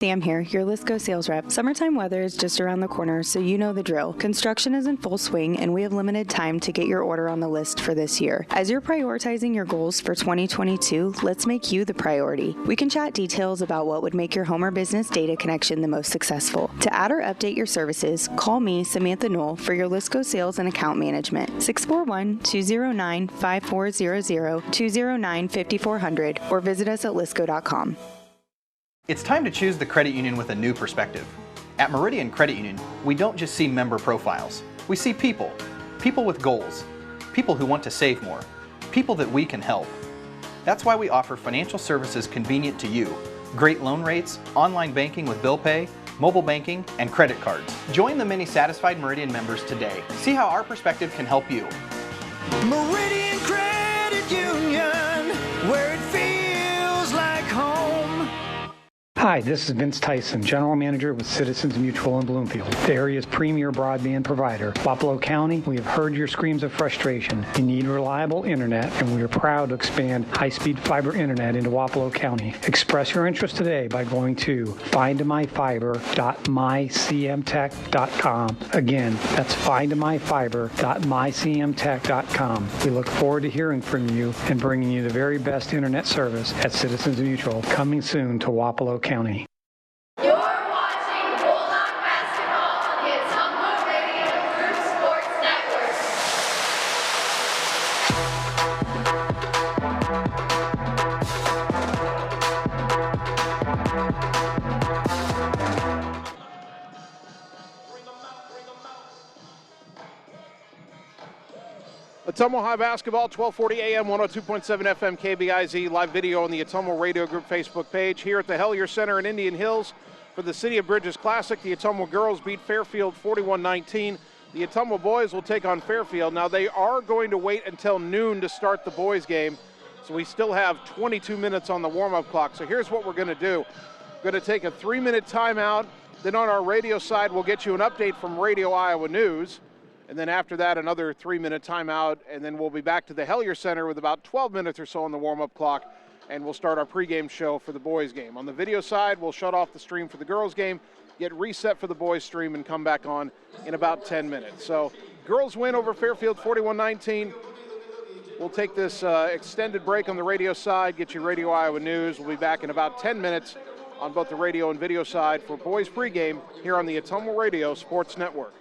Sam here, your Lisco sales rep. Summertime weather is just around the corner, so you know the drill. Construction is in full swing, and we have limited time to get your order on the list for this year. As you're prioritizing your goals for 2022, let's make you the priority. We can chat details about what would make your home or business data connection the most successful. To add or update your services, call me, Samantha Knoll, for your Lisco sales and account management. 641-209-5400, 209-5400, or visit us at lisco.com. It's time to choose the credit union with a new perspective. At Meridian Credit Union, we don't just see member profiles. We see people. People with goals. People who want to save more. People that we can help. That's why we offer financial services convenient to you. Great loan rates, online banking with bill pay, mobile banking, and credit cards. Join the many satisfied Meridian members today. See how our perspective can help you. Meridian Credit Union, where it feels like home. Hi, this is Vince Tyson, General Manager with Citizens Mutual in Bloomfield, the area's premier broadband provider. Wapello County, we have heard your screams of frustration. You need reliable internet, and we are proud to expand high-speed fiber internet into Wapello County. Express your interest today by going to findmyfiber.mycmtech.com. Again, that's findmyfiber.mycmtech.com. We look forward to hearing from you and bringing you the very best internet service at Citizens Mutual, coming soon to Wapello County. You're watching Bulldog basketball on the Ottumwa Radio Group Sports Network. Ottumwa High Basketball, 1240 AM, 102.7 FM, KBIZ, live video on the Ottumwa Radio Group Facebook page. Here at the Hellier Center in Indian Hills for the City of Bridges Classic, the Ottumwa girls beat Fairfield 41-19. The Ottumwa boys will take on Fairfield. Now, they are going to wait until noon to start the boys game, so we still have 22 minutes on the warm-up clock. So here's what we're going to do. We're going to take a 3-minute timeout. Then on our radio side, we'll get you an update from Radio Iowa News. And then after that, another 3-minute timeout, and then we'll be back to the Hellier Center with about 12 minutes or so on the warm-up clock, and we'll start our pregame show for the boys' game. On the video side, we'll shut off the stream for the girls' game, get reset for the boys' stream, and come back on in about 10 minutes. So girls win over Fairfield 41-19. We'll take this extended break on the radio side, get you Radio Iowa News. We'll be back in about 10 minutes on both the radio and video side for boys' pregame here on the Ottumwa Radio Sports Network.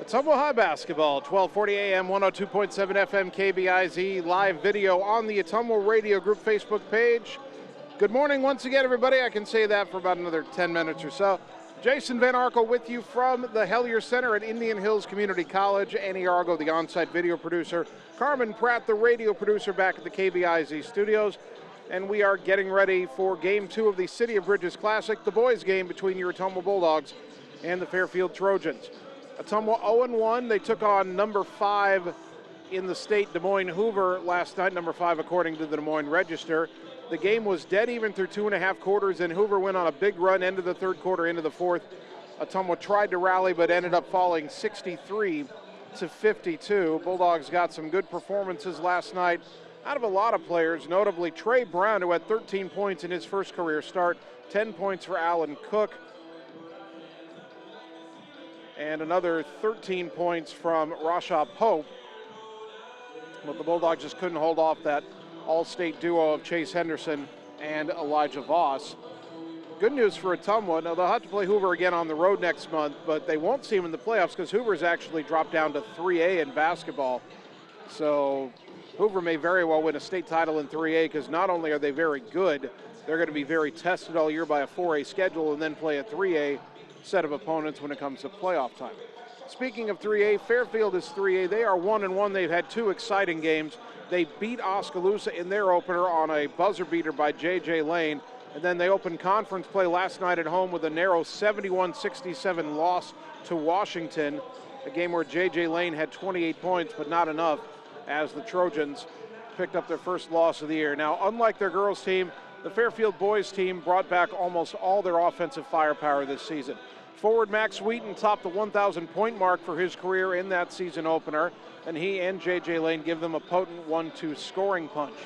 Ottumwa High basketball, 1240 AM, 102.7 FM, KBIZ, live video on the Ottumwa Radio Group Facebook page. Good morning once again, everybody. I can say that for about another 10 minutes or so. Jason Van Arkel with you from the Hellier Center at Indian Hills Community College. Annie Argo, the on-site video producer. Carmen Pratt, the radio producer, back at the KBIZ studios. And we are getting ready for Game 2 of the City of Bridges Classic, the boys' game between your Ottumwa Bulldogs and the Fairfield Trojans. Ottumwa 0-1. They took on number 5 in the state, Des Moines Hoover, last night, number 5 according to the Des Moines Register. The game was dead even through 2.5 quarters, and Hoover went on a big run into the third quarter, into the fourth. Ottumwa tried to rally, but ended up falling 63-52. Bulldogs got some good performances last night out of a lot of players, notably Trey Brown, who had 13 points in his first career start, 10 points for Alan Cook, and another 13 points from Rasha Pope. But the Bulldogs just couldn't hold off that all-state duo of Chase Henderson and Elijah Voss. Good news for Ottumwa. Now, they'll have to play Hoover again on the road next month, but they won't see them in the playoffs because Hoover's actually dropped down to 3A in basketball. So Hoover may very well win a state title in 3A because not only are they very good, they're going to be very tested all year by a 4A schedule and then play a 3A set of opponents when it comes to playoff time. Speaking of 3A, Fairfield is 3A. They are 1-1. They've had 2 exciting games. They beat Oskaloosa in their opener on a buzzer beater by J.J. Lane. And then they opened conference play last night at home with a narrow 71-67 loss to Washington, a game where J.J. Lane had 28 points, but not enough, as the Trojans picked up their first loss of the year. Now, unlike their girls team, the Fairfield boys team brought back almost all their offensive firepower this season. Forward Max Wheaton topped the 1,000-point mark for his career in that season opener, and he and J.J. Lane give them a potent 1-2 scoring punch.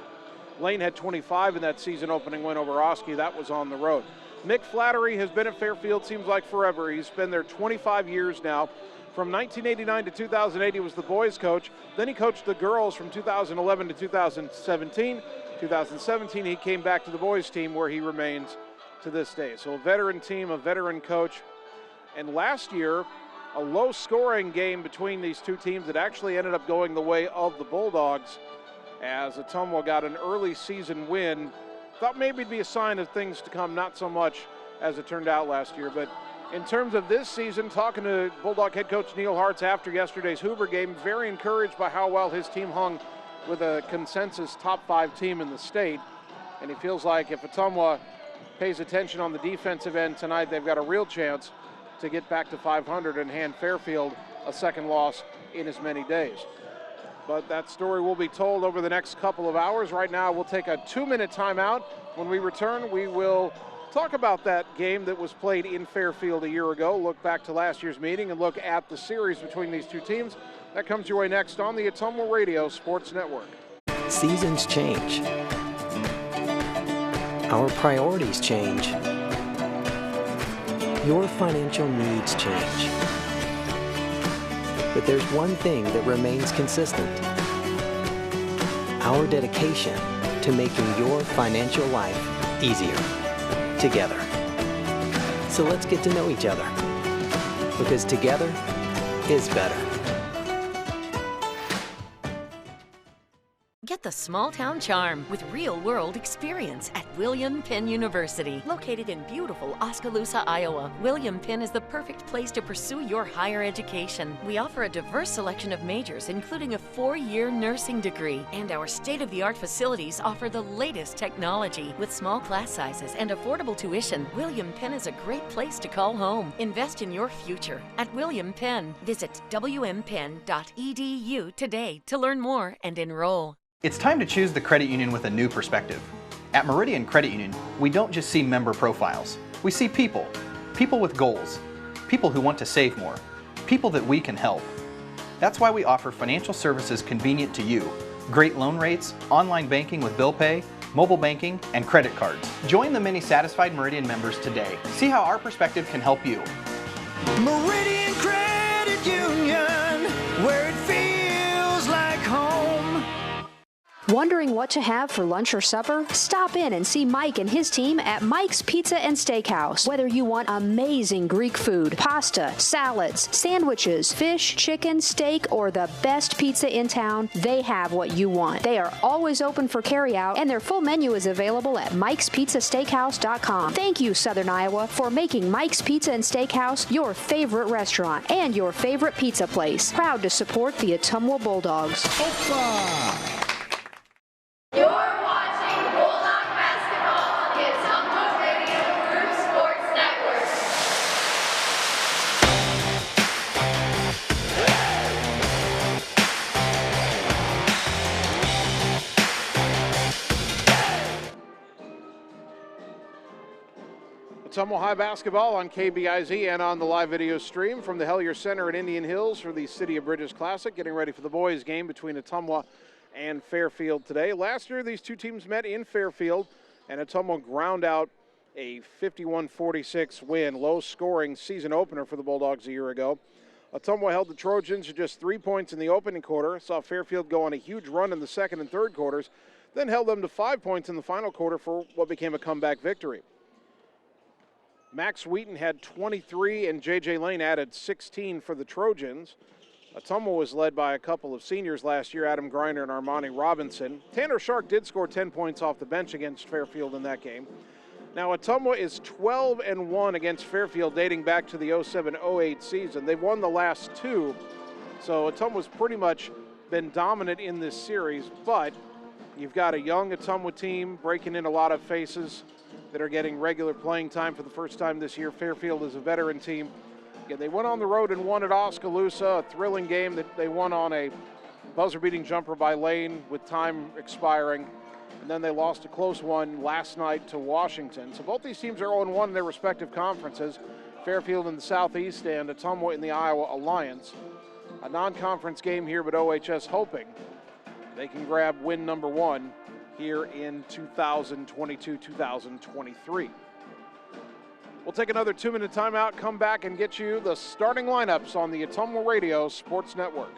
Lane had 25 in that season opening win over Oski. That was on the road. Mick Flattery has been at Fairfield, seems like forever. He's been there 25 years now. From 1989 to 2008, he was the boys coach. Then he coached the girls from 2011 to 2017. 2017, he came back to the boys team where he remains to this day. So a veteran team, a veteran coach. And last year, a low-scoring game between these two teams that actually ended up going the way of the Bulldogs, as Ottumwa got an early season win. Thought maybe it'd be a sign of things to come, not so much as it turned out last year. But in terms of this season, talking to Bulldog head coach Neil Hartz after yesterday's Hoover game, very encouraged by how well his team hung with a consensus top 5 team in the state. And he feels like if Ottumwa pays attention on the defensive end tonight, they've got a real chance to get back to 500 and hand Fairfield a second loss in as many days. But that story will be told over the next couple of hours. Right now, we'll take a 2-minute timeout. When we return, we will talk about that game that was played in Fairfield a year ago, look back to last year's meeting, and look at the series between these two teams. That comes your way next on the Ottumwa Radio Sports Network. Seasons change. Our priorities change. Your financial needs change. But there's one thing that remains consistent: our dedication to making your financial life easier together. So let's get to know each other, because together is better. Get the small-town charm with real-world experience at William Penn University. Located in beautiful Oskaloosa, Iowa, William Penn is the perfect place to pursue your higher education. We offer a diverse selection of majors, including a 4-year nursing degree. And our state-of-the-art facilities offer the latest technology. With small class sizes and affordable tuition, William Penn is a great place to call home. Invest in your future at William Penn. Visit wmpenn.edu today to learn more and enroll. It's time to choose the credit union with a new perspective. At Meridian Credit Union, we don't just see member profiles. We see people. People with goals. People who want to save more. People that we can help. That's why we offer financial services convenient to you. Great loan rates, online banking with bill pay, mobile banking, and credit cards. Join the many satisfied Meridian members today. See how our perspective can help you. Meridian Credit Union, where it feels like home. Wondering what to have for lunch or supper? Stop in and see Mike and his team at Mike's Pizza and Steakhouse. Whether you want amazing Greek food, pasta, salads, sandwiches, fish, chicken, steak, or the best pizza in town, they have what you want. They are always open for carryout, and their full menu is available at mikespizzasteakhouse.com. Thank you, Southern Iowa, for making Mike's Pizza and Steakhouse your favorite restaurant and your favorite pizza place. Proud to support the Ottumwa Bulldogs. You're watching Bulldog basketball on the Ottumwa Radio Group Sports Network. Ottumwa High basketball on KBIZ and on the live video stream from the Hellier Center in Indian Hills for the City of Bridges Classic, getting ready for the boys' game between Ottumwa and Fairfield today. Last year, these two teams met in Fairfield, and Ottumwa ground out a 51-46 win, low-scoring season opener for the Bulldogs a year ago. Ottumwa held the Trojans to just 3 points in the opening quarter, saw Fairfield go on a huge run in the second and third quarters, then held them to 5 points in the final quarter for what became a comeback victory. Max Wheaton had 23, and J.J. Lane added 16 for the Trojans. Ottumwa was led by a couple of seniors last year, Adam Griner and Armani Robinson. Tanner Shark did score 10 points off the bench against Fairfield in that game. Now, Ottumwa is 12-1 against Fairfield dating back to the 07-08 season. They've won the last two, so Ottumwa's pretty much been dominant in this series, but you've got a young Ottumwa team breaking in a lot of faces that are getting regular playing time for the first time this year. Fairfield is a veteran team. Yeah, they went on the road and won at Oskaloosa, a thrilling game that they won on a buzzer-beating jumper by Lane with time expiring. And then they lost a close one last night to Washington. So both these teams are 0-1 in their respective conferences. Fairfield in the Southeast and Ottumwa in the Iowa Alliance. A non-conference game here, but OHS hoping they can grab win number one here in 2022-2023. We'll take another 2-minute timeout, come back and get you the starting lineups on the Ottumwa Radio Sports Network.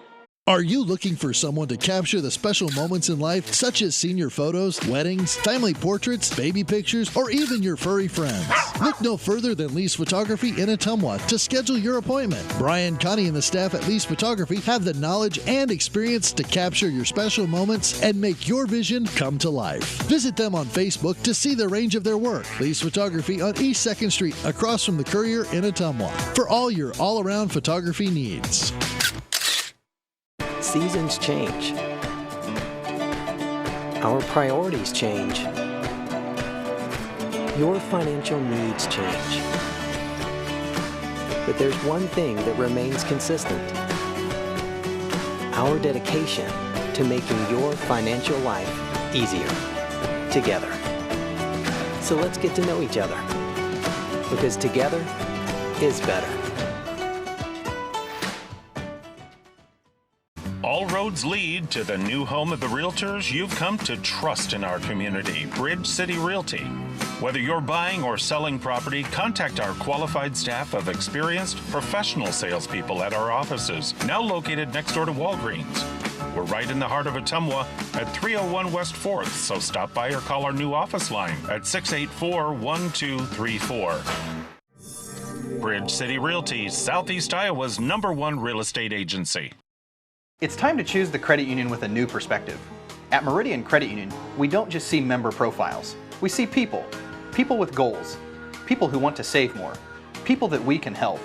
Are you looking for someone to capture the special moments in life, such as senior photos, weddings, family portraits, baby pictures, or even your furry friends? Look no further than Lee's Photography in Ottumwa to schedule your appointment. Brian, Connie, and the staff at Lee's Photography have the knowledge and experience to capture your special moments and make your vision come to life. Visit them on Facebook to see the range of their work. Lee's Photography on East 2nd Street, across from the Courier in Ottumwa, for all your all-around photography needs. Seasons change. Our priorities change. Your financial needs change. But there's one thing that remains consistent: our dedication to making your financial life easier together. So let's get to know each other, because together is better. All roads lead to the new home of the realtors you've come to trust in our community, Bridge City Realty. Whether you're buying or selling property, contact our qualified staff of experienced professional salespeople at our offices, now located next door to Walgreens. We're right in the heart of Ottumwa at 301 West 4th, so stop by or call our new office line at 684-1234. Bridge City Realty, Southeast Iowa's #1 real estate agency. It's time to choose the credit union with a new perspective. At Meridian Credit Union, we don't just see member profiles. We see people. People with goals. People who want to save more. People that we can help.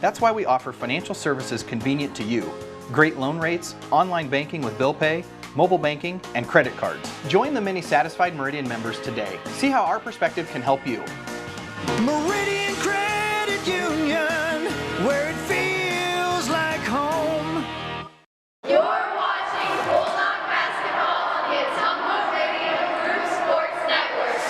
That's why we offer financial services convenient to you. Great loan rates, online banking with bill pay, mobile banking, and credit cards. Join the many satisfied Meridian members today. See how our perspective can help you. Meridian Credit Union, where it feels like home. You're watching Bulldog basketball on the Ottumwa Radio Group Sports Network.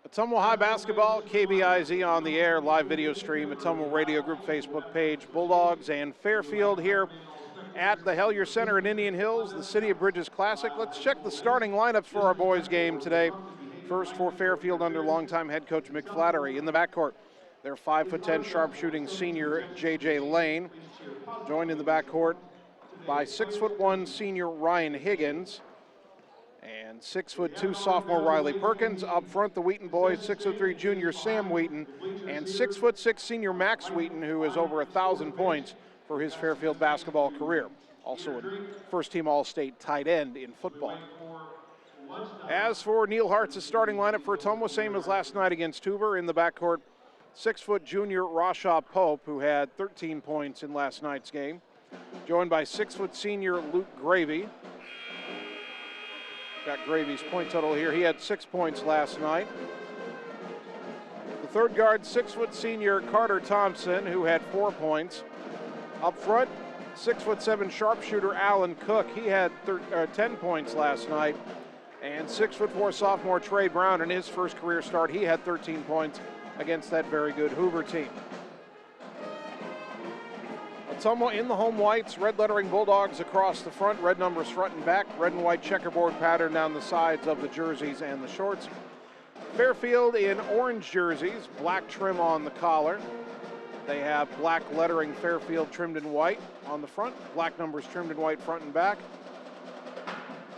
Ottumwa High basketball, KBIZ on the air, live video stream, Ottumwa Radio Group Facebook page, Bulldogs and Fairfield here at the Hellier Center in Indian Hills, the City of Bridges Classic. Let's check the starting lineups for our boys game today. First for Fairfield under longtime head coach Mick Flattery. In the backcourt, their 5'10" sharpshooting senior J.J. Lane, joined in the backcourt by 6'1" senior Ryan Higgins and 6'2" sophomore Riley Perkins. Up front, the Wheaton boys, 6'3" junior Sam Wheaton and 6'6" senior Max Wheaton, who is over 1,000 points for his Fairfield basketball career. Also a first-team All-State tight end in football. As for Neil Hart's starting lineup for Ottumwa, same as last night against Tuber. In the backcourt, 6' junior Rashaw Pope, who had 13 points in last night's game, joined by 6' senior Luke Gravy. Got Gravy's point total here. He had 6 points last night. The third guard, 6' senior Carter Thompson, who had 4 points. Up front, 6'7" sharpshooter Alan Cook. He had 10 points last night. And 6'4" sophomore Trey Brown, in his first career start, he had 13 points against that very good Hoover team. Ottumwa in the home whites, red lettering Bulldogs across the front, red numbers front and back, red and white checkerboard pattern down the sides of the jerseys and the shorts. Fairfield in orange jerseys, black trim on the collar. They have black lettering Fairfield trimmed in white on the front, black numbers trimmed in white front and back.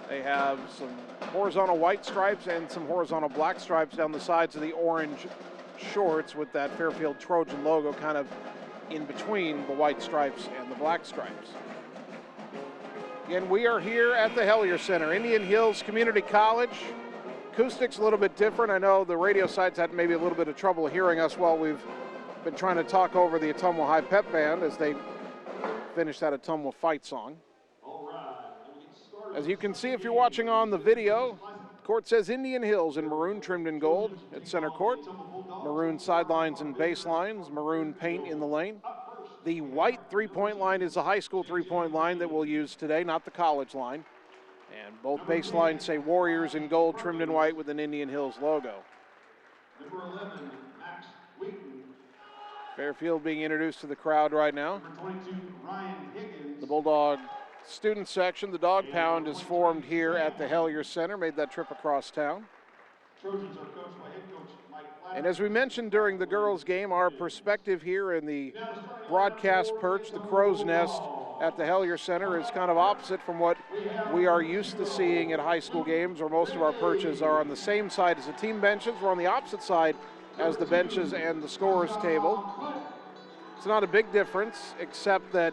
They have some horizontal white stripes and some horizontal black stripes down the sides of the orange shorts with that Fairfield Trojan logo kind of in between the white stripes and the black stripes. Again, we are here at the Hellier Center, Indian Hills Community College. Acoustics a little bit different. I know the radio sites had maybe a little bit of trouble hearing us while we've been trying to talk over the Ottumwa High Pep Band as they finish that Ottumwa fight song. As you can see if you're watching on the video, court says Indian Hills in maroon trimmed in gold at center court. Maroon sidelines and baselines, maroon paint in the lane. The white three-point line is the high school three-point line that we'll use today, not the college line. And both baselines say Warriors in gold trimmed in white with an Indian Hills logo. Number 11, Max Wheaton. Fairfield being introduced to the crowd right now. Number 22, Ryan Higgins. The Bulldog student section, the Dog Pound, is formed here at the Hellier Center, made that trip across town. Trojans are coached by head coach Mike Flattery. And as we mentioned during the girls' game, our perspective here in the broadcast perch, the crow's nest at the Hellier Center, is kind of opposite from what we are used to seeing at high school games, where most of our perches are on the same side as the team benches. We're on the opposite side as the benches and the scorers table. It's not a big difference, except that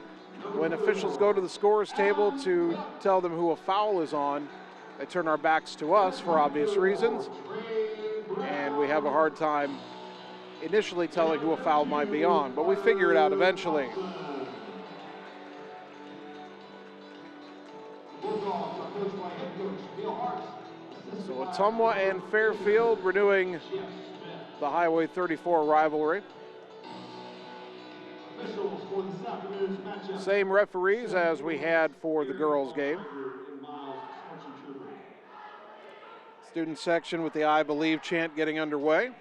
when officials go to the scorers table to tell them who a foul is on, they turn our backs to us for obvious reasons, and we have a hard time initially telling who a foul might be on, but we figure it out eventually. So Ottumwa and Fairfield renewing the Highway 34 rivalry. Same referees as we had for the girls' game. Student section with the I Believe chant getting underway.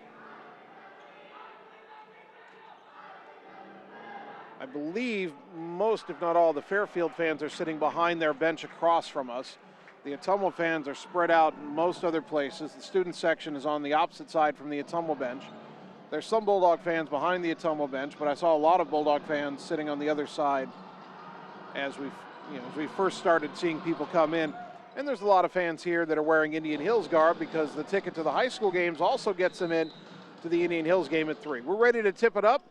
I believe most, if not all, the Fairfield fans are sitting behind their bench across from us. The Ottumwa fans are spread out in most other places. The student section is on the opposite side from the Ottumwa bench. There's some Bulldog fans behind the Ottumwa bench, but I saw a lot of Bulldog fans sitting on the other side as we first started seeing people come in. And there's a lot of fans here that are wearing Indian Hills garb because the ticket to the high school games also gets them in to the Indian Hills game at 3. We're ready to tip it up.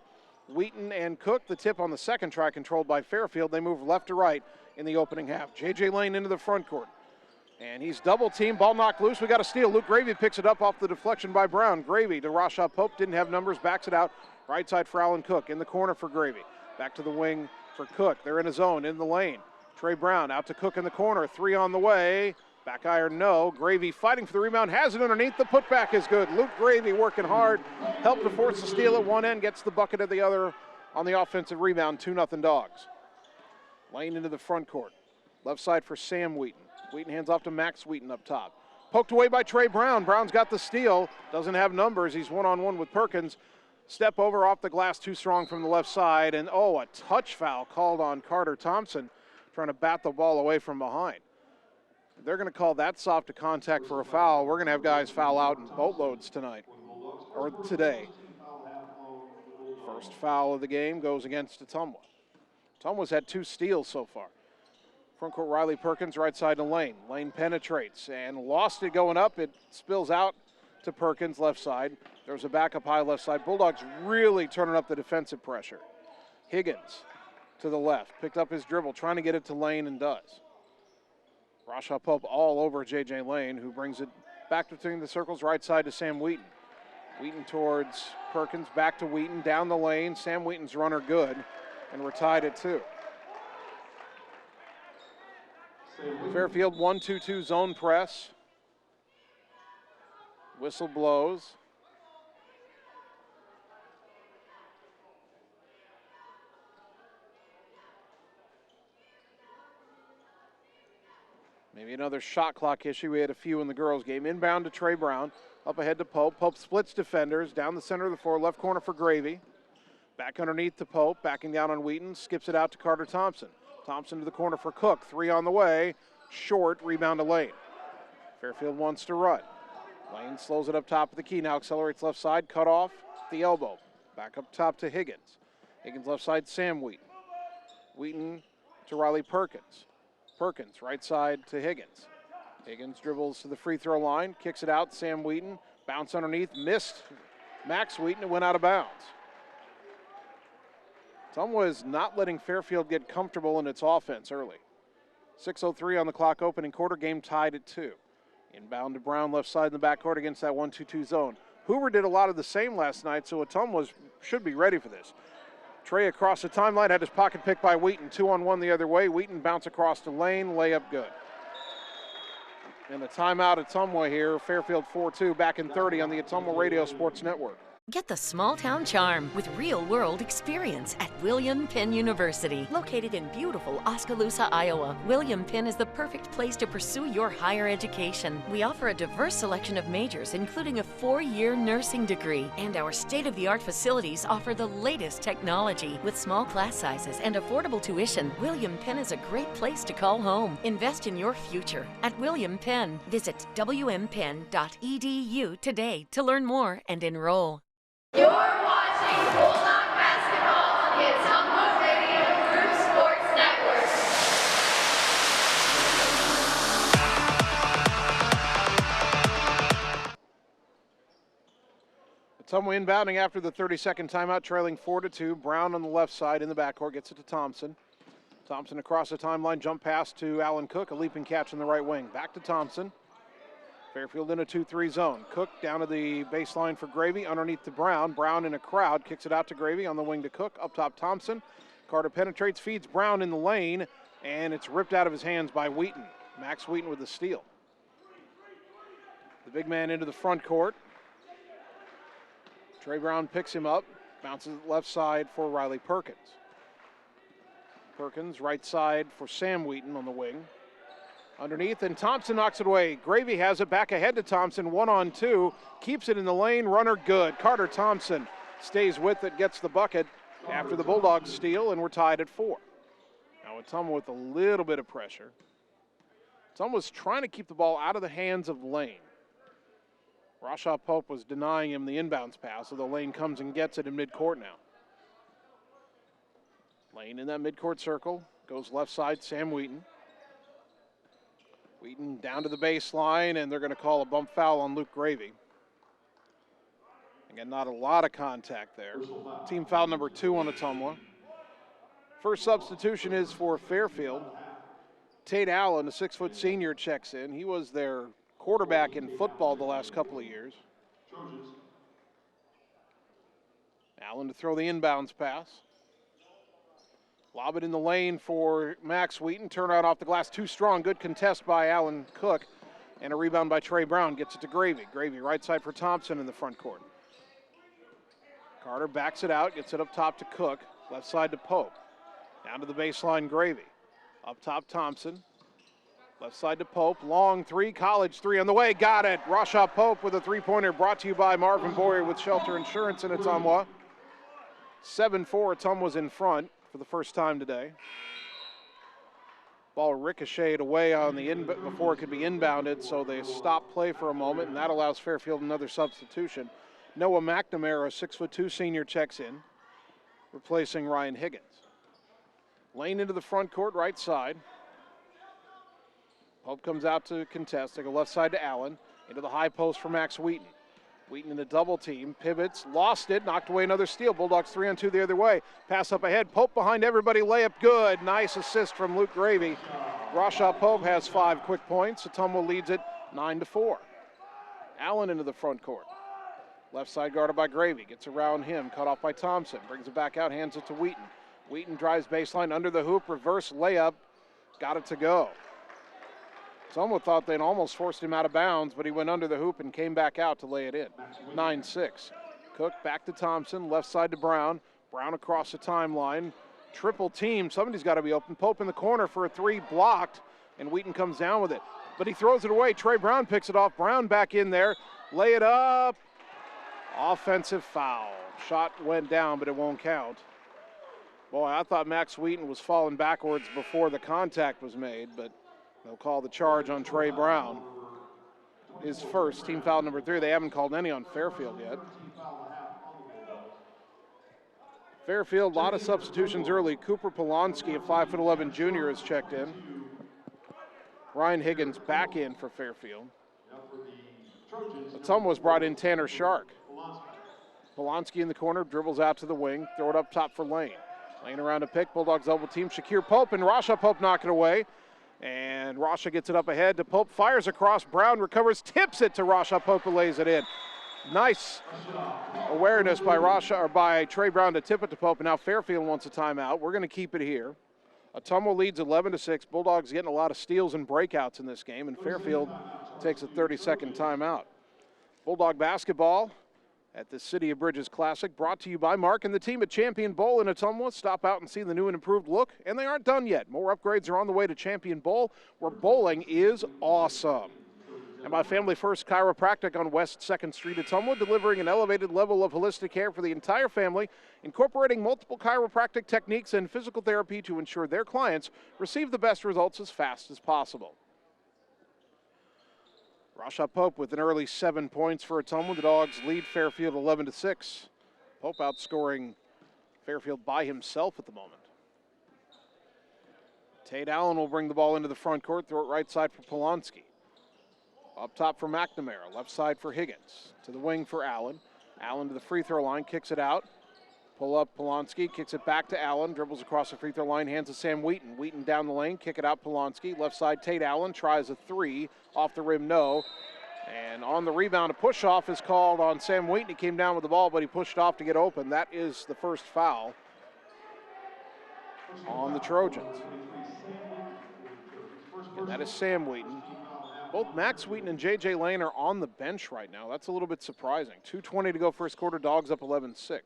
Wheaton and Cook, the tip on the second try, controlled by Fairfield. They move left to right in the opening half. J.J. Lane into the front court. And he's double teamed, ball knocked loose. We got a steal. Luke Gravy picks it up off the deflection by Brown. Gravy to Rashaw Pope, didn't have numbers, backs it out. Right side for Alan Cook, in the corner for Gravy. Back to the wing for Cook. They're in a zone, in the lane. Trey Brown out to Cook in the corner, 3 on the way. Back iron, no. Gravy fighting for the rebound, has it underneath. The putback is good. Luke Gravy working hard, helped to force the steal at one end, gets the bucket at the other on the offensive rebound, 2-0 Dogs. Lane into the front court. Left side for Sam Wheaton. Wheaton hands off to Max Wheaton up top. Poked away by Trey Brown. Brown's got the steal. Doesn't have numbers. He's one-on-one with Perkins. Step over off the glass, too strong from the left side. And, a touch foul called on Carter Thompson. trying to bat the ball away from behind. They're going to call that soft to contact for a foul. We're going to have guys foul out in boatloads tonight, or today. First foul of the game goes against Ottumwa. Ottumwa's had 2 steals so far. Front court, Riley Perkins, right side to Lane. Lane penetrates and lost it going up. It spills out to Perkins, left side. There's a backup high left side. Bulldogs really turning up the defensive pressure. Higgins to the left, picked up his dribble, trying to get it to Lane and does. Rasha Pope all over J.J. Lane, who brings it back between the circles, right side to Sam Wheaton. Wheaton towards Perkins, back to Wheaton, down the lane. Sam Wheaton's runner good, and we're tied at 2. Fairfield 1-2-2 zone press. Whistle blows. Maybe another shot clock issue. We had a few in the girls' game. Inbound to Trey Brown. Up ahead to Pope. Pope splits defenders. Down the center of the floor. Left corner for Gravy. Back underneath to Pope. Backing down on Wheaton. Skips it out to Carter Thompson. Thompson to the corner for Cook. 3 on the way. Short. Rebound to Lane. Fairfield wants to run. Lane slows it up top of the key. Now accelerates left side. Cut off the elbow. Back up top to Higgins. Higgins left side. Sam Wheaton. Wheaton to Riley Perkins. Perkins, right side to Higgins. Higgins dribbles to the free throw line, kicks it out, Sam Wheaton, bounce underneath, missed Max Wheaton, it went out of bounds. Ottumwa is not letting Fairfield get comfortable in its offense early. 6:03 on the clock, opening quarter, game tied at 2. Inbound to Brown, left side in the backcourt against that 1-2-2 zone. Hoover did a lot of the same last night, so Ottumwa should be ready for this. Trey across the timeline, had his pocket picked by Wheaton. 2-on-1 the other way. Wheaton bounce across the lane, layup good. And the timeout at Ottumwa here. Fairfield 4-2, back in 30 on the Ottumwa Radio Sports Network. Get the small town charm with real-world experience at William Penn University. Located in beautiful Oskaloosa, Iowa, William Penn is the perfect place to pursue your higher education. We offer a diverse selection of majors, including a 4-year nursing degree. And our state-of-the-art facilities offer the latest technology. With small class sizes and affordable tuition, William Penn is a great place to call home. Invest in your future at William Penn. Visit wmpenn.edu today to learn more and enroll. You're watching Bulldog basketball on the Ottumwa Radio Group Sports Network. Ottumwa inbounding after the 30-second timeout, trailing 4-2. Brown on the left side in the backcourt, gets it to Thompson. Thompson across the timeline, jump pass to Allen Cook, a leaping catch in the right wing. Back to Thompson. Fairfield in a 2-3 zone. Cook down to the baseline for Gravy, underneath to Brown. Brown in a crowd, kicks it out to Gravy on the wing to Cook. Up top Thompson. Carter penetrates, feeds Brown in the lane, and it's ripped out of his hands by Wheaton. Max Wheaton with the steal. The big man into the front court. Trey Brown picks him up, bounces left side for Riley Perkins. Perkins right side for Sam Wheaton on the wing. Underneath, and Thompson knocks it away. Gravy has it back ahead to Thompson, 1-on-2, keeps it in the lane, runner good. Carter Thompson stays with it, gets the bucket after the Bulldogs steal, and we're tied at 4. Now Ottumwa with a little bit of pressure. Ottumwa's trying to keep the ball out of the hands of Lane. Rasha Pope was denying him the inbounds pass, so the Lane comes and gets it in midcourt now. Lane in that midcourt circle, goes left side, Sam Wheaton. Wheaton down to the baseline, and they're going to call a bump foul on Luke Gravy. Again, not a lot of contact there. Team foul number 2 on Ottumwa. First substitution is for Fairfield. Tate Allen, a 6-foot senior, checks in. He was their quarterback in football the last couple of years. Allen to throw the inbounds pass. Lob it in the lane for Max Wheaton. Turnout off the glass, too strong. Good contest by Allen Cook. And a rebound by Trey Brown. Gets it to Gravy. Gravy right side for Thompson in the front court. Carter backs it out, gets it up top to Cook. Left side to Pope. Down to the baseline, Gravy. Up top, Thompson. Left side to Pope. Long 3, college 3 on the way. Got it. Rasha Pope with a 3-pointer, brought to you by Marvin Boyer with Shelter Insurance in Ottumwa. 7-4, Ottumwa's in front for the first time today. Ball ricocheted away on the before it could be inbounded, so they stop play for a moment, and that allows Fairfield another substitution. Noah McNamara, a 6'2" senior, checks in, replacing Ryan Higgins. Lane into the front court, right side. Pope comes out to contest. They go left side to Allen. Into the high post for Max Wheaton. Wheaton in the double team. Pivots, lost it, knocked away another steal. Bulldogs 3-on-2 the other way. Pass up ahead. Pope behind everybody. Layup good. Nice assist from Luke Gravy. Rashaw Pope has 5 quick points. Ottumwa leads it 9-4. Allen into the front court. Left side guarded by Gravy. Gets around him. Cut off by Thompson. Brings it back out. Hands it to Wheaton. Wheaton drives baseline under the hoop. Reverse layup. Got it to go. Someone thought they'd almost forced him out of bounds, but he went under the hoop and came back out to lay it in. 9-6. Cook back to Thompson, left side to Brown. Brown across the timeline. Triple team. Somebody's got to be open. Pope in the corner for a 3, blocked, and Wheaton comes down with it. But he throws it away. Trey Brown picks it off. Brown back in there. Lay it up. Offensive foul. Shot went down, but it won't count. Boy, I thought Max Wheaton was falling backwards before the contact was made, but they'll call the charge on Trey Brown. His first, team foul number 3. They haven't called any on Fairfield yet. Fairfield, a lot of substitutions early. Cooper Polonsky, a 5'11" junior, has checked in. Ryan Higgins back in for Fairfield. Ottumwa was brought in Tanner Shark. Polonsky in the corner, dribbles out to the wing, throw it up top for Lane. Lane around a pick, Bulldogs double team. Shakir Pope and Rasha Pope knock it away. And Rasha gets it up ahead to Pope, fires across, Brown recovers, tips it to Rasha Pope, who lays it in. Nice awareness by by Trey Brown to tip it to Pope, and now Fairfield wants a timeout. We're going to keep it here. Ottumwa leads 11-6. Bulldogs getting a lot of steals and breakouts in this game, and Fairfield takes a 30-second timeout. Bulldog basketball at the City of Bridges Classic, brought to you by Mark and the team at Champion Bowl in Ottumwa. Stop out and see the new and improved look, and they aren't done yet. More upgrades are on the way to Champion Bowl, where bowling is awesome. And by Family First Chiropractic on West 2nd Street, Ottumwa, delivering an elevated level of holistic care for the entire family, incorporating multiple chiropractic techniques and physical therapy to ensure their clients receive the best results as fast as possible. Rasha Pope with an early 7 points for Ottumwa. The Dogs lead Fairfield 11-6. Pope outscoring Fairfield by himself at the moment. Tate Allen will bring the ball into the front court, throw it right side for Polonsky. Up top for McNamara, left side for Higgins. To the wing for Allen. Allen to the free throw line, kicks it out. Pull up Polonsky, kicks it back to Allen, dribbles across the free throw line, hands to Sam Wheaton. Wheaton down the lane, kick it out Polonsky. Left side Tate Allen tries a 3, off the rim, no. And on the rebound, a push off is called on Sam Wheaton. He came down with the ball, but he pushed off to get open. That is the first foul on the Trojans. And that is Sam Wheaton. Both Max Wheaton and J.J. Lane are on the bench right now. That's a little bit surprising. 2:20 to go first quarter, Dogs up 11-6.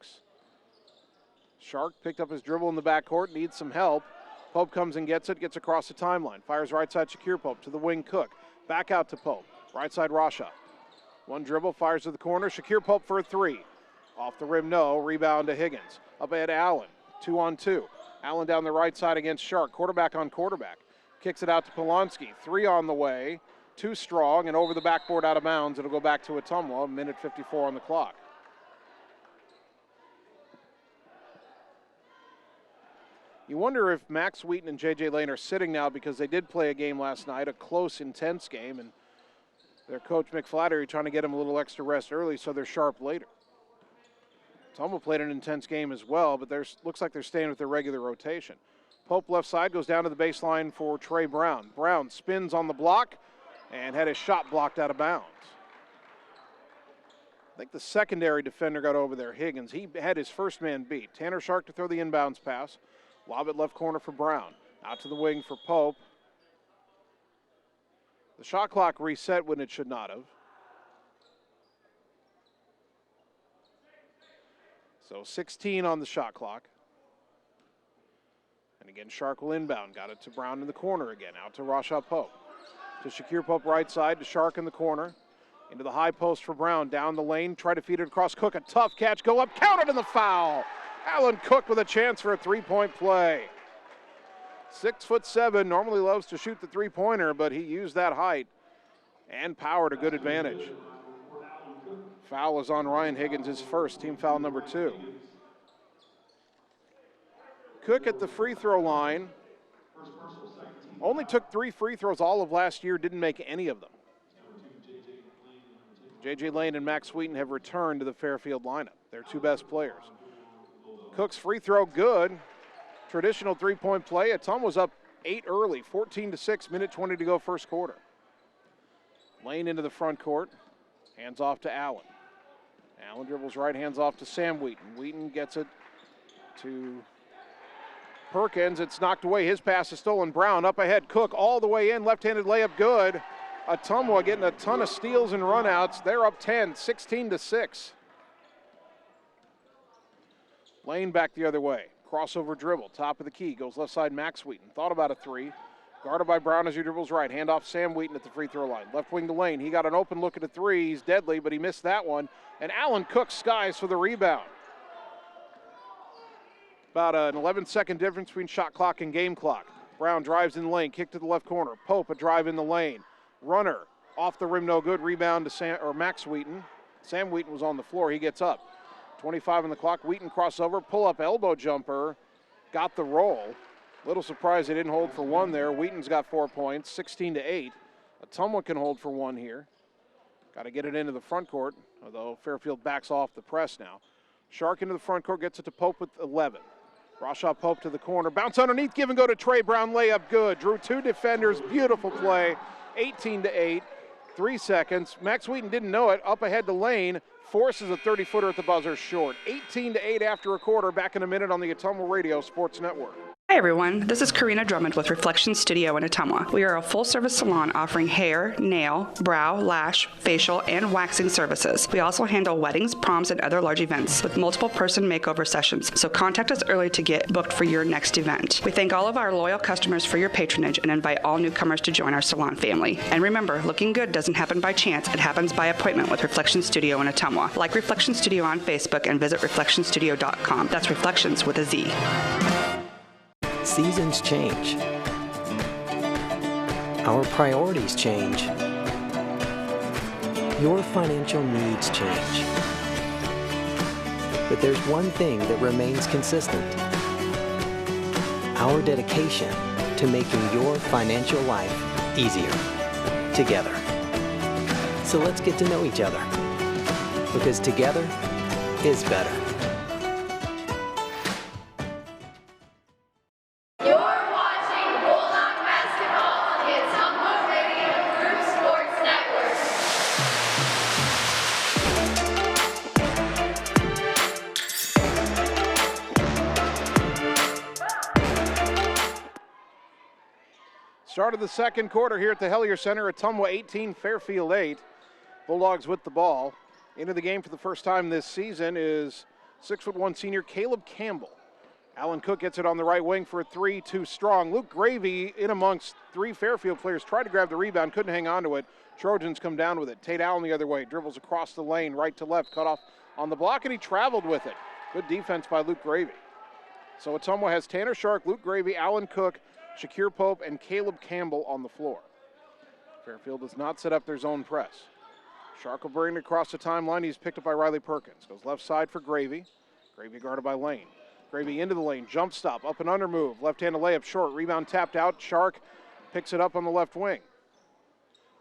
Shark picked up his dribble in the backcourt, needs some help. Pope comes and gets it, gets across the timeline. Fires right side Shakir Pope to the wing Cook. Back out to Pope. Right side Rasha. One dribble, fires to the corner. Shakir Pope for a 3. Off the rim, no. Rebound to Higgins. Up ahead to Allen. 2-on-2. Allen down the right side against Shark. Quarterback on quarterback. Kicks it out to Polonsky. 3 on the way. Too strong and over the backboard out of bounds. It'll go back to Ottumwa. 1:54 on the clock. You wonder if Max Wheaton and J.J. Lane are sitting now because they did play a game last night, a close, intense game, and their coach McFlattery trying to get them a little extra rest early so they're sharp later. Ottumwa played an intense game as well, but looks like they're staying with their regular rotation. Pope left side goes down to the baseline for Trey Brown. Brown spins on the block and had his shot blocked out of bounds. I think the secondary defender got over there, Higgins. He had his first man beat. Tanner Shark to throw the inbounds pass. Lob it left corner for Brown. Out to the wing for Pope. The shot clock reset when it should not have. So 16 on the shot clock. And again, Shark will inbound. Got it to Brown in the corner again. Out to Rasha Pope. To Shakir Pope right side, to Shark in the corner. Into the high post for Brown. Down the lane, try to feed it across Cook. A tough catch, go up, counted in the foul. Allen Cook with a chance for a 3-point play. 6'7", normally loves to shoot the three-pointer, but he used that height and power to good advantage. Foul is on Ryan Higgins, his first, team foul number 2. Cook at the free throw line. Only took 3 free throws all of last year, didn't make any of them. J.J. Lane and Max Wheaton have returned to the Fairfield lineup. Their 2 best players. Cook's free throw good. Traditional three-point play. Ottumwa was up 8 early, 14-6, minute 20 to go first quarter. Lane into the front court. Hands off to Allen. Allen dribbles right, hands off to Sam Wheaton. Wheaton gets it to Perkins. It's knocked away. His pass is stolen. Brown up ahead. Cook all the way in. Left-handed layup good. Ottumwa getting a ton of steals and runouts. They're up 10, 16-6. Lane back the other way. Crossover dribble. Top of the key. Goes left side Max Wheaton. Thought about a 3. Guarded by Brown as he dribbles right. Hand off Sam Wheaton at the free throw line. Left wing to Lane. He got an open look at a 3. He's deadly, but he missed that one. And Allen Cook skies for the rebound. About an 11-second difference between shot clock and game clock. Brown drives in the lane. Kick to the left corner. Pope a drive in the lane. Runner off the rim, no good. Rebound to Max Wheaton. Sam Wheaton was on the floor. He gets up. 25 on the clock. Wheaton crossover. Pull-up elbow jumper. Got the roll. Little surprised they didn't hold for 1 there. Wheaton's got 4 points, 16-8. Ottumwa can hold for 1 here. Got to get it into the front court, although Fairfield backs off the press now. Shark into the front court, gets it to Pope with 11. Rashaw Pope to the corner. Bounce underneath, give and go to Trey Brown. Layup good. Drew 2 defenders. Beautiful play. 18-8. 3 seconds. Max Wheaton didn't know it. Up ahead to Lane. Forces a 30-footer at the buzzer short. 18-8 after a quarter. Back in a minute on the Ottumwa Radio Sports Network. Hi everyone, this is Karina Drummond with Reflection Studio in Ottumwa. We are a full-service salon offering hair, nail, brow, lash, facial, and waxing services. We also handle weddings, proms, and other large events with multiple person makeover sessions, so contact us early to get booked for your next event. We thank all of our loyal customers for your patronage and invite all newcomers to join our salon family. And remember, looking good doesn't happen by chance, it happens by appointment with Reflection Studio in Ottumwa. Like Reflection Studio on Facebook and visit reflectionstudio.com. That's Reflections with a Z. Seasons change. Our priorities change. Your financial needs change. But there's one thing that remains consistent. Our dedication to making your financial life easier together. So let's get to know each other, because together is better. Start of the second quarter here at the Hellier Center. Ottumwa 18, Fairfield 8. Bulldogs with the ball. Into the game for the first time this season is 6'1" senior Caleb Campbell. Allen Cook gets it on the right wing for a 3, too strong. Luke Gravey in amongst 3 Fairfield players, tried to grab the rebound, couldn't hang on to it. Trojans come down with it. Tate Allen the other way, dribbles across the lane, right to left, cut off on the block, and he traveled with it. Good defense by Luke Gravey. So Ottumwa has Tanner Shark, Luke Gravey, Allen Cook, Shakir Pope, and Caleb Campbell on the floor. Fairfield does not set up their zone press. Shark will bring it across the timeline. He's picked up by Riley Perkins. Goes left side for Gravey. Gravey guarded by Lane. Gravey into the lane, jump stop, up and under move. Left-handed layup short, rebound tapped out. Shark picks it up on the left wing.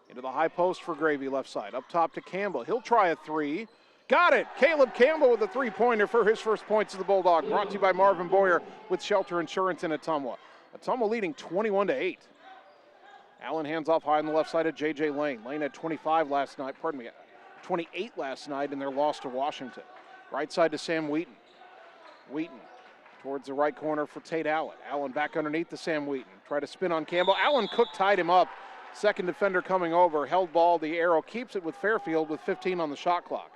Into the high post for Gravey, left side. Up top to Campbell. He'll try a 3. Got it! Caleb Campbell with a 3-pointer for his first points of the Bulldog. Brought to you by Marvin Boyer with Shelter Insurance in Ottumwa. Ottumwa leading 21-8. Allen hands off high on the left side of J.J. Lane. Lane had 28 last night in their loss to Washington. Right side to Sam Wheaton. Wheaton towards the right corner for Tate Allen. Allen back underneath to Sam Wheaton. Try to spin on Campbell. Allen Cook tied him up. Second defender coming over. Held ball. The arrow keeps it with Fairfield with 15 on the shot clock.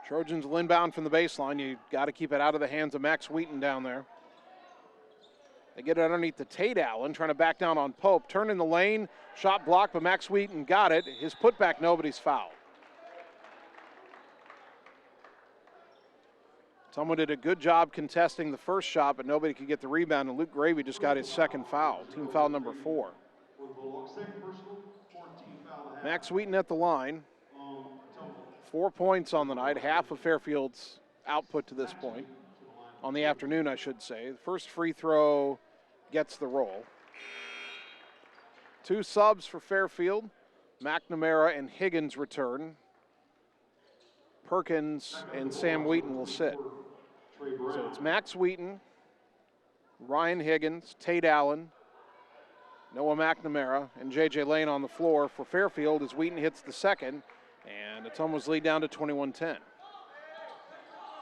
Trojans will inbound from the baseline. You got to keep it out of the hands of Max Wheaton down there. They get it underneath to Tate Allen, trying to back down on Pope. Turn in the lane, shot blocked, but Max Wheaton got it. His putback, nobody's fouled. Someone did a good job contesting the first shot, but nobody could get the rebound, and Luke Gravy just got his second foul, team foul number 4. Max Wheaton at the line. 4 points on the night, half of Fairfield's output to this point. On the afternoon, I should say. The first free throw gets the roll. 2 subs for Fairfield. McNamara and Higgins return. Perkins and Sam Wheaton will sit. So it's Max Wheaton, Ryan Higgins, Tate Allen, Noah McNamara, and J.J. Lane on the floor for Fairfield as Wheaton hits the second, and Ottumwa's lead down to 21-10.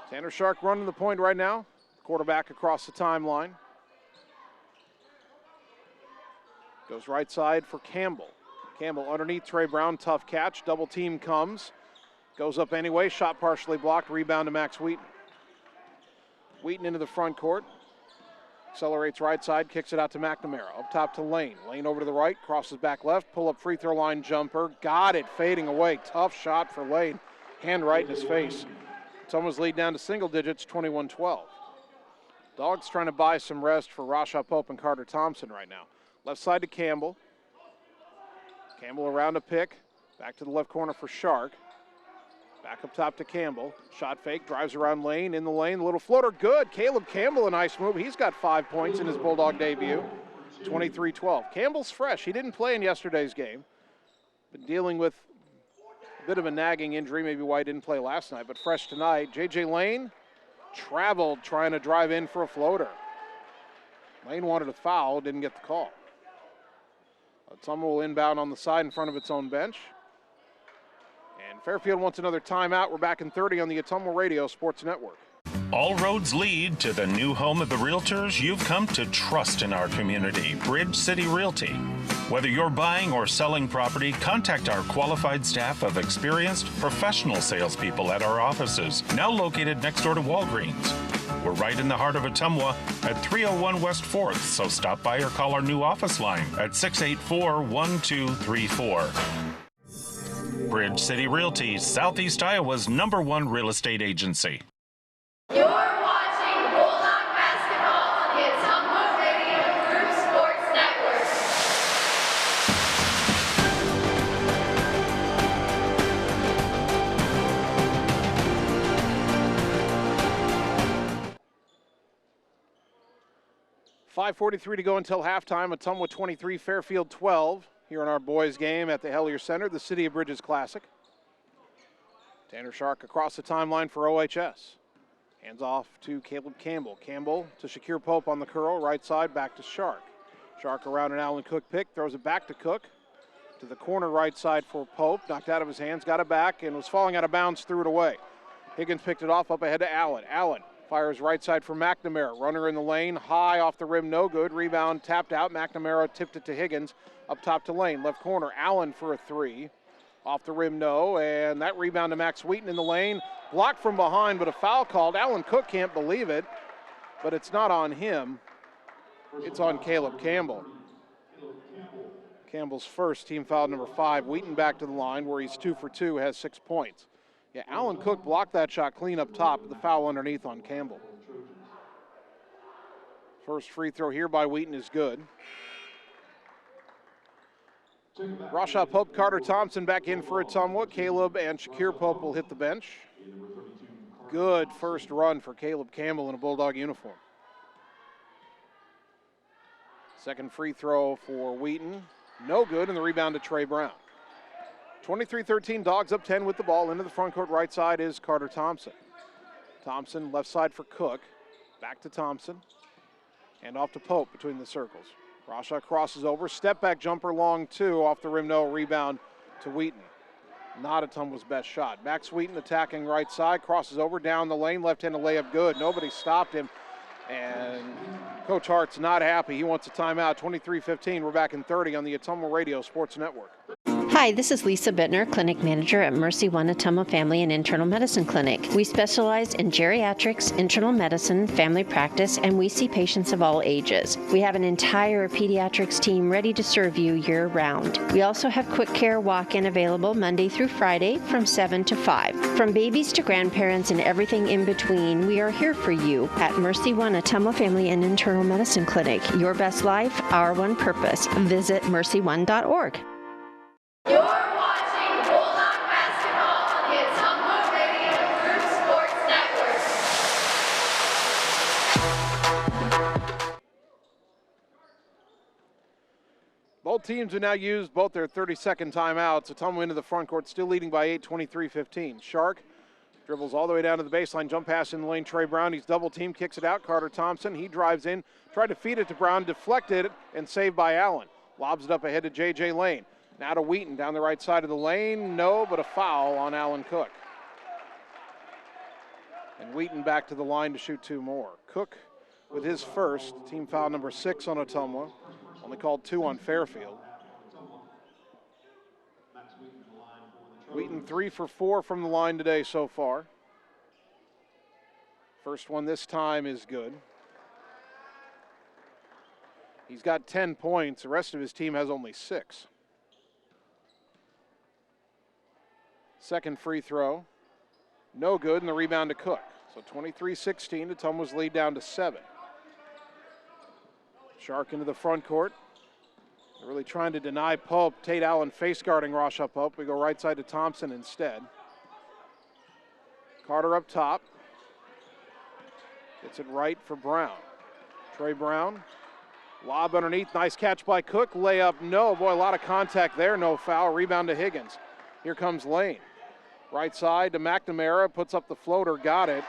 Tanner Shark running the point right now, quarterback across the timeline. Goes right side for Campbell. Campbell underneath Trey Brown, tough catch, double team comes. Goes up anyway, shot partially blocked, rebound to Max Wheaton. Wheaton into the front court. Accelerates right side, kicks it out to McNamara. Up top to Lane. Lane over to the right, crosses back left, pull up free throw line jumper. Got it, fading away. Tough shot for Lane. Hand right in his face. Ottumwa's lead down to single digits, 21-12. Dogs trying to buy some rest for Rasha Pope and Carter Thompson right now. Left side to Campbell. Campbell around a pick. Back to the left corner for Shark. Back up top to Campbell. Shot fake, drives around Lane, in the lane. Little floater, good. Caleb Campbell, a nice move. He's got 5 points in his Bulldog debut. 23-12. Campbell's fresh. He didn't play in yesterday's game. Been dealing with a bit of a nagging injury, maybe why he didn't play last night, but fresh tonight. J.J. Lane traveled trying to drive in for a floater. Lane wanted a foul, didn't get the call. Ottumwa will inbound on the side in front of its own bench. And Fairfield wants another timeout. We're back in 30 on the Ottumwa Radio Sports Network. All roads lead to the new home of the realtors you've come to trust in our community, Bridge City Realty. Whether you're buying or selling property, contact our qualified staff of experienced professional salespeople at our offices, now located next door to Walgreens. We're right in the heart of Ottumwa at 301 West 4th, so stop by or call our new office line at 684-1234. Bridge City Realty, Southeast Iowa's #1 real estate agency. You're watching Bulldog basketball on the Ottumwa Radio Group Sports Network. .5:43 to go until halftime. Ottumwa 23, Fairfield 12. Here in our boys' game at the Hellier Center, the City of Bridges Classic. Tanner Shark across the timeline for OHS. Hands off to Caleb Campbell. Campbell to Shakir Pope on the curl, right side, back to Shark. Shark around an Allen Cook pick, throws it back to Cook. To the corner right side for Pope, knocked out of his hands, got it back, and was falling out of bounds, threw it away. Higgins picked it off, up ahead to Allen. Allen fires right side for McNamara. Runner in the lane, high off the rim, no good. Rebound tapped out. McNamara tipped it to Higgins. Up top to Lane, left corner. Allen for a 3. Off the rim, no. And that rebound to Max Wheaton in the lane. Blocked from behind, but a foul called. Allen Cook can't believe it, but it's not on him. It's on Caleb Campbell. Campbell's first, team foul number 5. Wheaton back to the line where he's 2 for 2, has 6 points. Yeah, Allen Cook blocked that shot clean up top, the foul underneath on Campbell. First free throw here by Wheaton is good. Rasha Pope, Carter Thompson back in for Ottumwa. Caleb and Shakir Pope will hit the bench. Good first run for Caleb Campbell in a Bulldog uniform. Second free throw for Wheaton. No good, and the rebound to Trey Brown. 23-13, Dogs up 10 with the ball. Into the front court right side is Carter Thompson. Thompson left side for Cook. Back to Thompson. And off to Pope between the circles. Rasha crosses over, step back jumper long 2, off the rim, no, rebound to Wheaton. Not Ottumwa's best shot. Max Wheaton attacking right side, crosses over, down the lane, left-handed layup good. Nobody stopped him, and Coach Hart's not happy. He wants a timeout. 23-15, we're back in 30 on the Ottumwa Radio Sports Network. Hi, this is Lisa Bittner, Clinic Manager at Mercy One Ottumwa Family and Internal Medicine Clinic. We specialize in geriatrics, internal medicine, family practice, and we see patients of all ages. We have an entire pediatrics team ready to serve you year-round. We also have quick care walk-in available Monday through Friday from 7 to 5. From babies to grandparents and everything in between, we are here for you at Mercy One Ottumwa Family and Internal Medicine Clinic. Your best life, our one purpose. Visit mercy1.org. You're watching Bulldog basketball on the Ottumwa Radio Group Sports Network. Both teams have now used both their 30-second timeouts. Ottumwa into the front court, still leading by 8, 23-15. Shark dribbles all the way down to the baseline, jump pass in the lane. Trey Brown, he's double team, kicks it out. Carter Thompson, he drives in, tried to feed it to Brown, deflected and saved by Allen. Lobs it up ahead to J.J. Lane. Now to Wheaton down the right side of the lane. No, but a foul on Allen Cook. And Wheaton back to the line to shoot 2 more. Cook with his first, team foul number 6 on Ottumwa. Only called 2 on Fairfield. Wheaton 3 for 4 from the line today so far. First one this time is good. He's got 10 points. The rest of his team has only 6. Second free throw, no good, and the rebound to Cook. So 23-16, Ottumwa's lead down to 7. Shark into the front court. They're really trying to deny Pope. Tate Allen face guarding Rasha Pope. We go right side to Thompson instead. Carter up top. Gets it right for Brown. Trey Brown, lob underneath, nice catch by Cook. Layup, no. Boy, a lot of contact there, no foul. Rebound to Higgins. Here comes Lane. Right side to McNamara, puts up the floater, got it.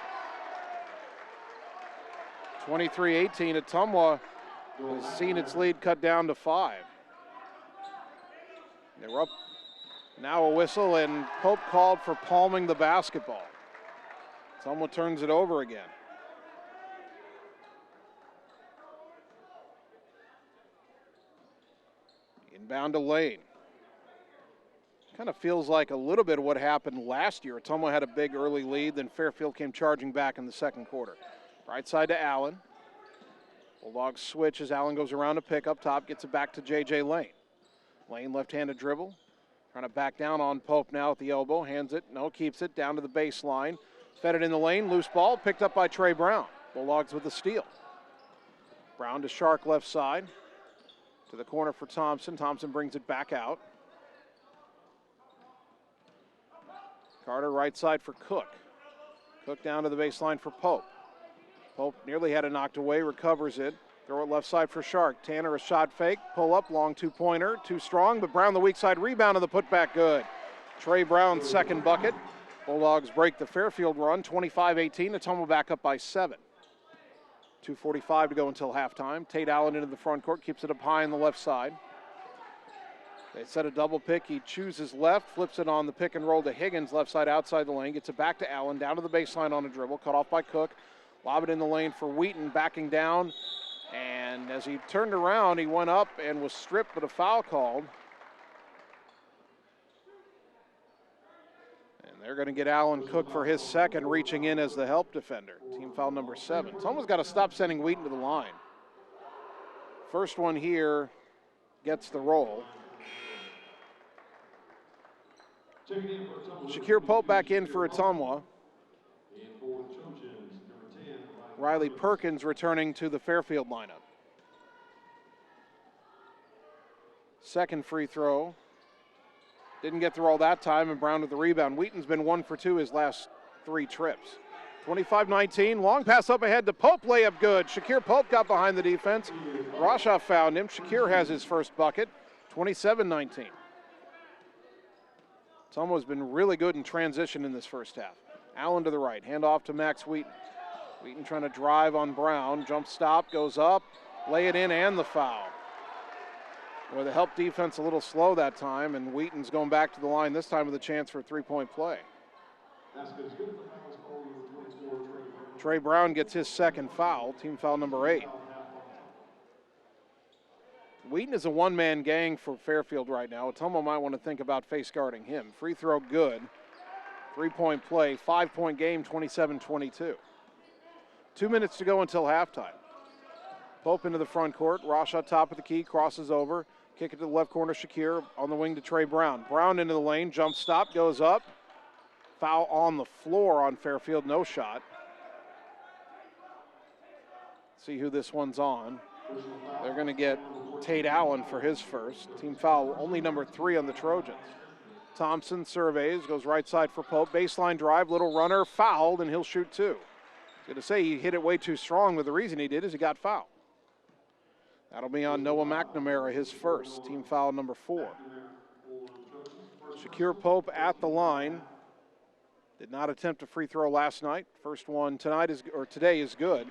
23-18, Ottumwa has seen its lead cut down to 5. They're up, now a whistle, and Pope called for palming the basketball. Ottumwa turns it over again. Inbound to Lane. Kind of feels like a little bit of what happened last year. Ottumwa had a big early lead, then Fairfield came charging back in the second quarter. Right side to Allen. Bulldogs switch as Allen goes around to pick up top, gets it back to J.J. Lane. Lane left-handed dribble, trying to back down on Pope now at the elbow, hands it, no, keeps it down to the baseline. Fed it in the lane, loose ball, picked up by Trey Brown. Bulldogs with the steal. Brown to Shark left side, to the corner for Thompson. Thompson brings it back out. Carter right side for Cook. Cook down to the baseline for Pope. Pope nearly had it knocked away, recovers it. Throw it left side for Shark. Tanner a shot fake, pull up, long 2-pointer, too strong, but Brown the weak side rebound and the putback good. Trey Brown's second bucket. Bulldogs break the Fairfield run, 25-18. Ottumwa back up by 7. 2:45 to go until halftime. Tate Allen into the front court, keeps it up high on the left side. They set a double pick. He chooses left, flips it on the pick and roll to Higgins, left side outside the lane, gets it back to Allen, down to the baseline on a dribble, cut off by Cook. Lob it in the lane for Wheaton, backing down. And as he turned around, he went up and was stripped, but a foul called. And they're going to get Allen Cook for his second, reaching in as the help defender. Team foul number 7. Someone's got to stop sending Wheaton to the line. First one here gets the roll. Shakir Pope back in for Ottumwa. Riley Perkins returning to the Fairfield lineup. Second free throw. Didn't get the roll that time, and Brown with the rebound. Wheaton's been 1 for 2 his last 3 trips. 25-19, long pass up ahead to Pope, layup good. Shakir Pope got behind the defense. Rasha found him. Shakir has his first bucket. 27-19. Ottumwa's been really good in transition in this first half. Allen to the right, hand off to Max Wheaton. Wheaton trying to drive on Brown, jump stop, goes up, lay it in, and the foul. Well, the help defense a little slow that time, and Wheaton's going back to the line this time with a chance for a 3-point play. Trey Brown gets his second foul, team foul number 8. Wheaton is a one-man gang for Fairfield right now. Ottumwa might want to think about face guarding him. Free throw good. 3-point play, 5-point game, 27-22. 2 minutes to go until halftime. Pope into the front court. Rasha top of the key, crosses over. Kick it to the left corner, Shakir on the wing to Trey Brown. Brown into the lane, jump stop, goes up. Foul on the floor on Fairfield, no shot. See who this one's on. They're going to get Tate Allen for his first. Team foul, only number 3 on the Trojans. Thompson surveys, goes right side for Pope. Baseline drive, little runner, fouled, and he'll shoot 2. I was going to say he hit it way too strong, but the reason he did is he got fouled. That'll be on Noah McNamara, his first. Team foul number 4. Shakir Pope at the line. Did not attempt a free throw last night. First one today is good.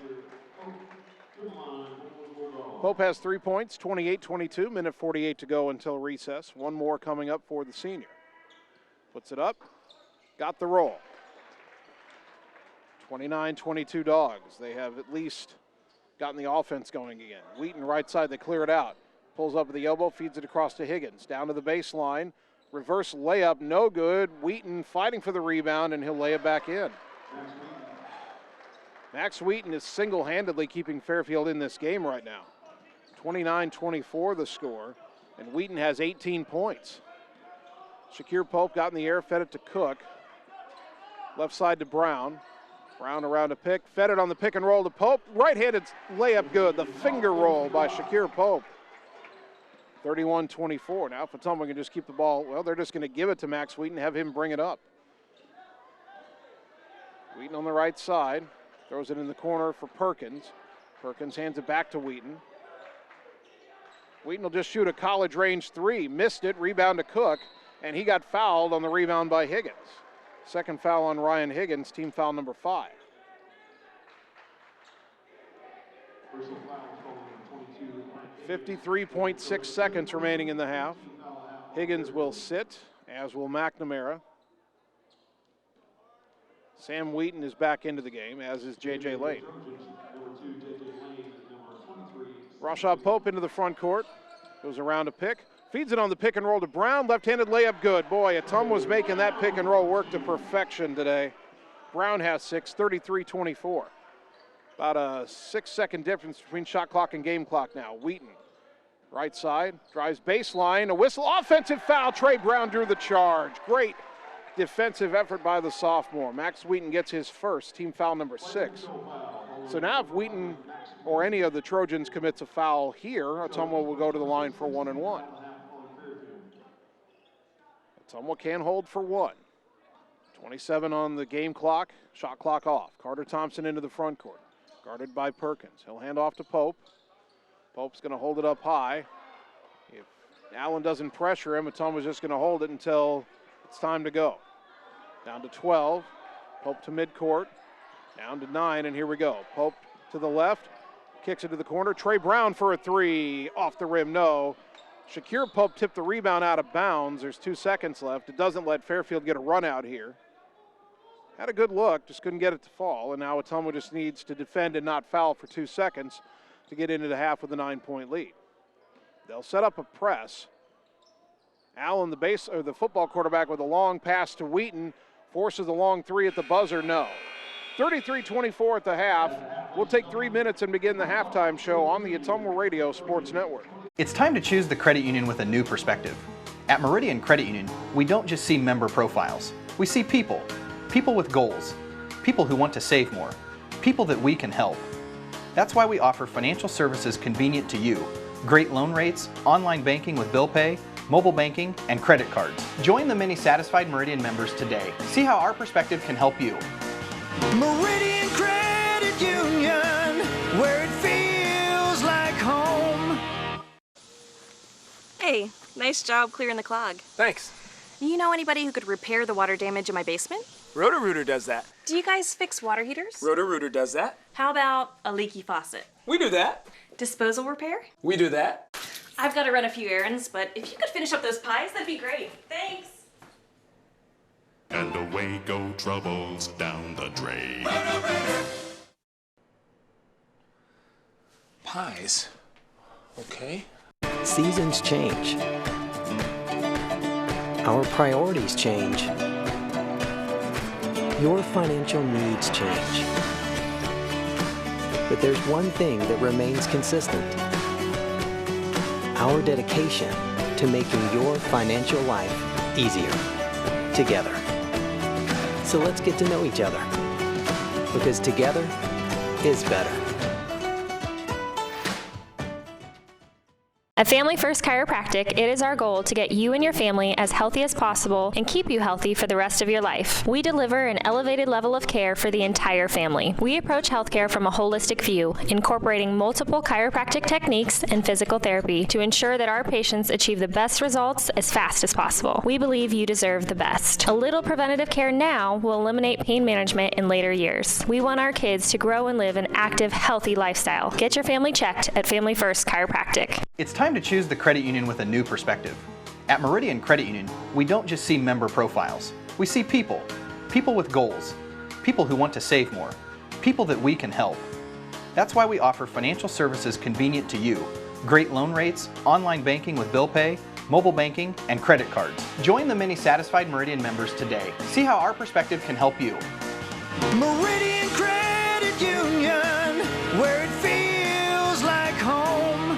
Pope has 3 points, 28-22, minute 48 to go until recess. One more coming up for the senior. Puts it up, got the roll. 29-22 Dogs. They have at least gotten the offense going again. Wheaton right side, they clear it out. Pulls up at the elbow, feeds it across to Higgins. Down to the baseline, reverse layup, no good. Wheaton fighting for the rebound, and he'll lay it back in. Max Wheaton is single-handedly keeping Fairfield in this game right now. 29-24 the score, and Wheaton has 18 points. Shakir Pope got in the air, fed it to Cook. Left side to Brown. Brown around a pick, fed it on the pick and roll to Pope. Right-handed layup good, the finger roll by Shakir Pope. 31-24. Now if Ottumwa can just keep the ball, well, they're just going to give it to Max Wheaton, have him bring it up. Wheaton on the right side, throws it in the corner for Perkins. Perkins hands it back to Wheaton. Wheaton will just shoot a college range 3, missed it, rebound to Cook, and he got fouled on the rebound by Higgins. Second foul on Ryan Higgins, team foul number 5. 53.6 seconds remaining in the half. Higgins will sit, as will McNamara. Sam Wheaton is back into the game, as is J.J. Lane. Rashad Pope into the front court. Goes around a pick. Feeds it on the pick and roll to Brown. Left-handed layup good. Boy, Ottumwa was making that pick and roll work to perfection today. Brown has 6, 33-24. About a 6-second difference between shot clock and game clock now. Wheaton, right side, drives baseline, a whistle, offensive foul. Trey Brown drew the charge. Great defensive effort by the sophomore. Max Wheaton gets his first, team foul number 6. So now if Wheaton or any of the Trojans commits a foul here, Ottumwa will go to the line for 1 and 1. Ottumwa can hold for 1. 27 on the game clock, shot clock off. Carter Thompson into the front court, guarded by Perkins. He'll hand off to Pope. Pope's going to hold it up high. If Allen doesn't pressure him, Ottumwa's just going to hold it until it's time to go. Down to 12. Pope to midcourt. Down to 9, and here we go. Pope to the left, kicks it to the corner. Trey Brown for a 3. Off the rim, no. Shakir Pope tipped the rebound out of bounds. There's 2 seconds left. It doesn't let Fairfield get a run out here. Had a good look, just couldn't get it to fall, and now Ottumwa just needs to defend and not foul for 2 seconds to get into the half with a 9-point lead. They'll set up a press. Allen, the football quarterback, with a long pass to Wheaton, forces a long 3 at the buzzer, no. 33-24 at the half. We'll take 3 minutes and begin the halftime show on the Ottumwa Radio Sports Network. It's time to choose the credit union with a new perspective. At Meridian Credit Union, we don't just see member profiles. We see people. People with goals. People who want to save more. People that we can help. That's why we offer financial services convenient to you. Great loan rates, online banking with bill pay, mobile banking, and credit cards. Join the many satisfied Meridian members today. See how our perspective can help you. Meridian Credit Union, where it feels like home. Hey, nice job clearing the clog. Thanks. You know anybody who could repair the water damage in my basement? Roto-Rooter does that. Do you guys fix water heaters? Roto-Rooter does that. How about a leaky faucet? We do that. Disposal repair? We do that. I've got to run a few errands, but if you could finish up those pies, that'd be great. Thanks. And away go troubles down the drain. Pies. Okay. Seasons change. Our priorities change. Your financial needs change. But there's one thing that remains consistent: our dedication to making your financial life easier together. So let's get to know each other, because together is better. At Family First Chiropractic, it is our goal to get you and your family as healthy as possible and keep you healthy for the rest of your life. We deliver an elevated level of care for the entire family. We approach healthcare from a holistic view, incorporating multiple chiropractic techniques and physical therapy to ensure that our patients achieve the best results as fast as possible. We believe you deserve the best. A little preventative care now will eliminate pain management in later years. We want our kids to grow and live an active, healthy lifestyle. Get your family checked at Family First Chiropractic. It's time to choose the credit union with a new perspective. At Meridian Credit Union, we don't just see member profiles. We see people. People with goals. People who want to save more. People that we can help. That's why we offer financial services convenient to you. Great loan rates, online banking with bill pay, mobile banking, and credit cards. Join the many satisfied Meridian members today. See how our perspective can help you. Meridian Credit Union, where it feels like home.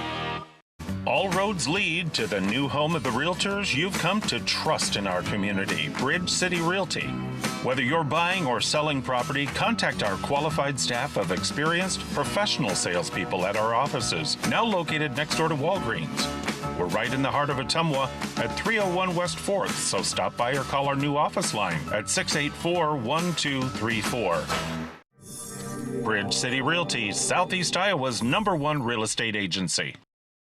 All roads lead to the new home of the realtors you've come to trust in our community, Bridge City Realty. Whether you're buying or selling property, contact our qualified staff of experienced professional salespeople at our offices, now located next door to Walgreens. We're right in the heart of Ottumwa at 301 West 4th, so stop by or call our new office line at 684-1234. Bridge City Realty, Southeast Iowa's #1 real estate agency.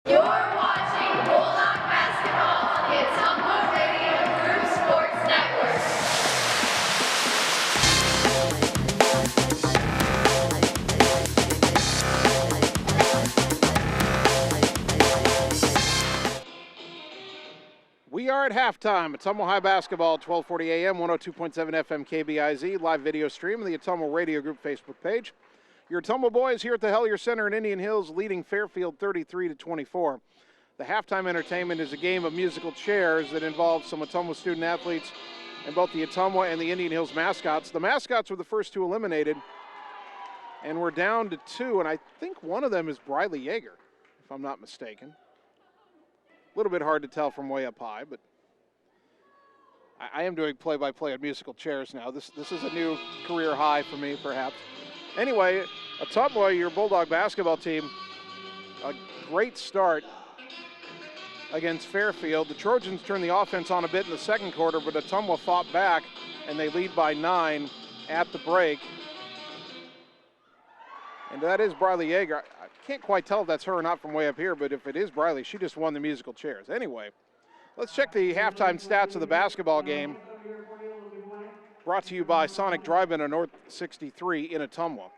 You're watching Bulldog Basketball on the Ottumwa Radio Group Sports Network. We are at halftime. Ottumwa High Basketball, 1240 AM, 102.7 FM KBIZ, live video stream on the Ottumwa Radio Group Facebook page. Your Ottumwa boys here at the Hellier Center in Indian Hills leading Fairfield 33-24. The halftime entertainment is a game of musical chairs that involves some Ottumwa student athletes and both the Ottumwa and the Indian Hills mascots. The mascots were the first two eliminated, and we're down to two, and I think one of them is Briley Yeager, if I'm not mistaken. A little bit hard to tell from way up high, but I am doing play-by-play on musical chairs now. This is a new career high for me, perhaps. Anyway, Ottumwa, your Bulldog basketball team, a great start against Fairfield. The Trojans turned the offense on a bit in the second quarter, but Ottumwa fought back, and they lead by 9 at the break. And that is Briley Yeager. I can't quite tell if that's her or not from way up here, but if it is Briley, she just won the musical chairs. Anyway, let's check the halftime stats of the basketball game. Brought to you by Sonic Drive-In on North 63 in Ottumwa.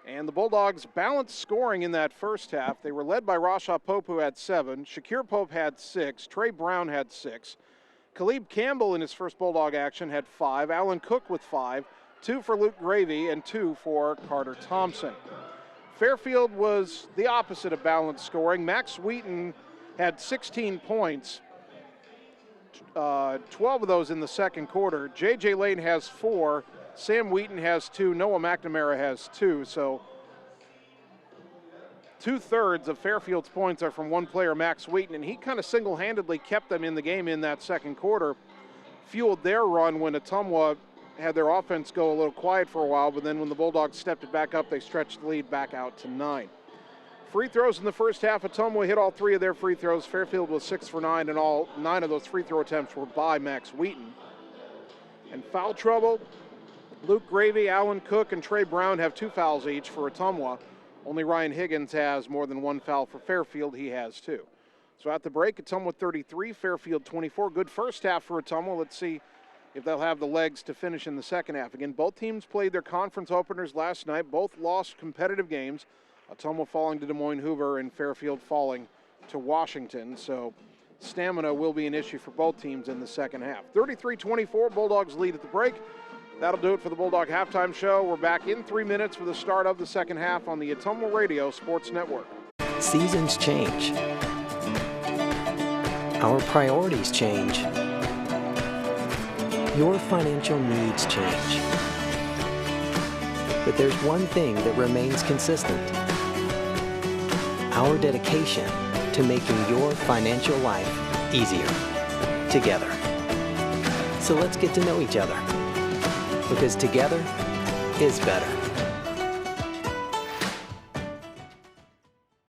And the Bulldogs balanced scoring in that first half. They were led by Rasha Pope, who had 7. Shakir Pope had 6. Trey Brown had 6. Khalib Campbell in his first Bulldog action had 5. Alan Cook with 5. 2 for Luke Gravy and 2 for Carter Thompson. Fairfield was the opposite of balanced scoring. Max Wheaton had 16 points. 12 of those in the second quarter. J.J. Lane has 4. Sam Wheaton has 2. Noah McNamara has 2. So 2/3 of Fairfield's points are from one player, Max Wheaton, and he kind of single-handedly kept them in the game in that second quarter. Fueled their run when Ottumwa had their offense go a little quiet for a while, but then when the Bulldogs stepped it back up, they stretched the lead back out to 9. Free throws in the first half. Ottumwa hit all 3 of their free throws. Fairfield was 6 for 9, and all 9 of those free throw attempts were by Max Wheaton. And foul trouble, Luke Gravy, Alan Cook, and Trey Brown have 2 fouls each for Ottumwa. Only Ryan Higgins has more than 1 foul for Fairfield. He has 2. So at the break, Ottumwa 33, Fairfield 24. Good first half for Ottumwa. Let's see if they'll have the legs to finish in the second half. Again, both teams played their conference openers last night. Both lost competitive games. Ottumwa falling to Des Moines Hoover and Fairfield falling to Washington. So stamina will be an issue for both teams in the second half. 33-24, Bulldogs lead at the break. That'll do it for the Bulldog Halftime Show. We're back in 3 minutes for the start of the second half on the Ottumwa Radio Sports Network. Seasons change. Our priorities change. Your financial needs change. But there's one thing that remains consistent. Our dedication to making your financial life easier together. So let's get to know each other, because together is better.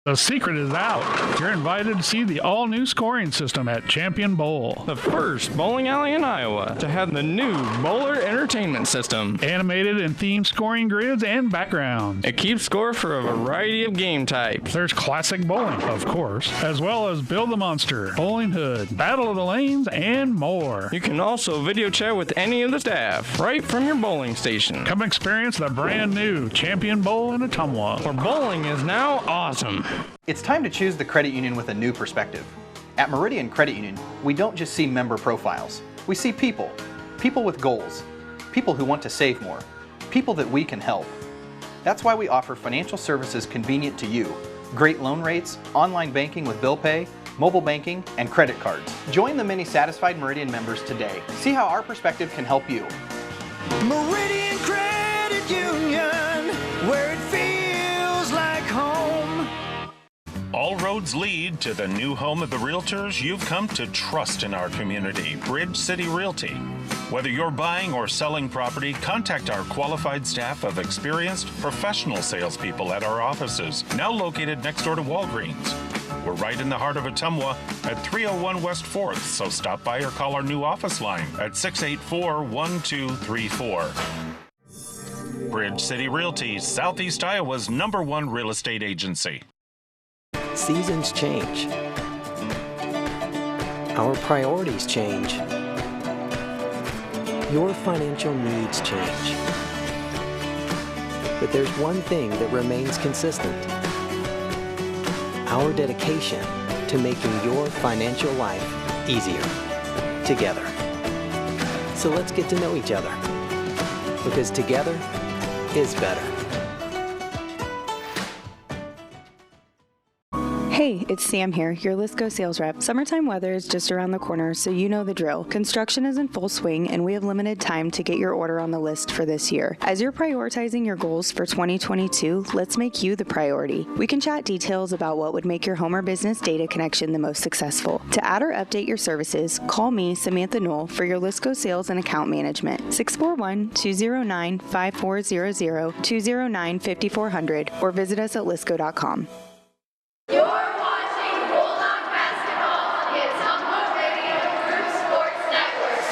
The secret is out. You're invited to see the all-new scoring system at Champion Bowl. The first bowling alley in Iowa to have the new Bowler Entertainment System. Animated and themed scoring grids and backgrounds. It keeps score for a variety of game types. There's classic bowling, of course, as well as Build the Monster, Bowling Hood, Battle of the Lanes, and more. You can also video chat with any of the staff right from your bowling station. Come experience the brand new Champion Bowl in Ottumwa, where bowling is now awesome. It's time to choose the credit union with a new perspective. At Meridian Credit Union, we don't just see member profiles. We see people. People with goals. People who want to save more. People that we can help. That's why we offer financial services convenient to you. Great loan rates, online banking with bill pay, mobile banking, and credit cards. Join the many satisfied Meridian members today. See how our perspective can help you. Meridian Credit Union, where it feels like home. All roads lead to the new home of the realtors you've come to trust in our community, Bridge City Realty. Whether you're buying or selling property, contact our qualified staff of experienced professional salespeople at our offices, now located next door to Walgreens. We're right in the heart of Ottumwa at 301 West 4th, so stop by or call our new office line at 684-1234. Bridge City Realty, Southeast Iowa's #1 real estate agency. Seasons change. Our priorities change. Your financial needs change. But there's one thing that remains consistent. Our dedication to making your financial life easier together. So let's get to know each other, because together is better. Hey, it's Sam here, your Lisco sales rep. Summertime weather is just around the corner, so you know the drill. Construction is in full swing, and we have limited time to get your order on the list for this year. As you're prioritizing your goals for 2022, let's make you the priority. We can chat details about what would make your home or business data connection the most successful. To add or update your services, call me, Samantha Knoll, for your Lisco sales and account management. 641-209-5400, 209-5400, or visit us at lisco.com. You're watching Bulldog Basketball on the Ottumwa Radio Group Sports Network.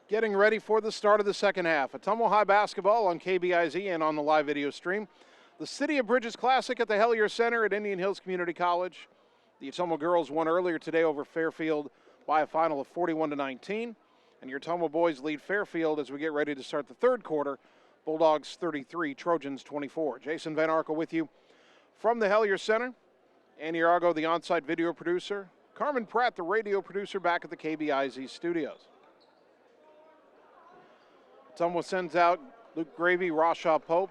Getting ready for the start of the second half. Ottumwa High basketball on KBIZ and on the live video stream. The City of Bridges Classic at the Hellier Center at Indian Hills Community College. The Ottumwa girls won earlier today over Fairfield by a final of 41-19. And your Ottumwa boys lead Fairfield as we get ready to start the third quarter. Bulldogs 33, Trojans 24. Jason Van Arkel with you from the Hellier Center. Annie Arago, the on-site video producer. Carmen Pratt, the radio producer, back at the KBIZ studios. Ottumwa sends out Luke Gravy, Rashaw Pope,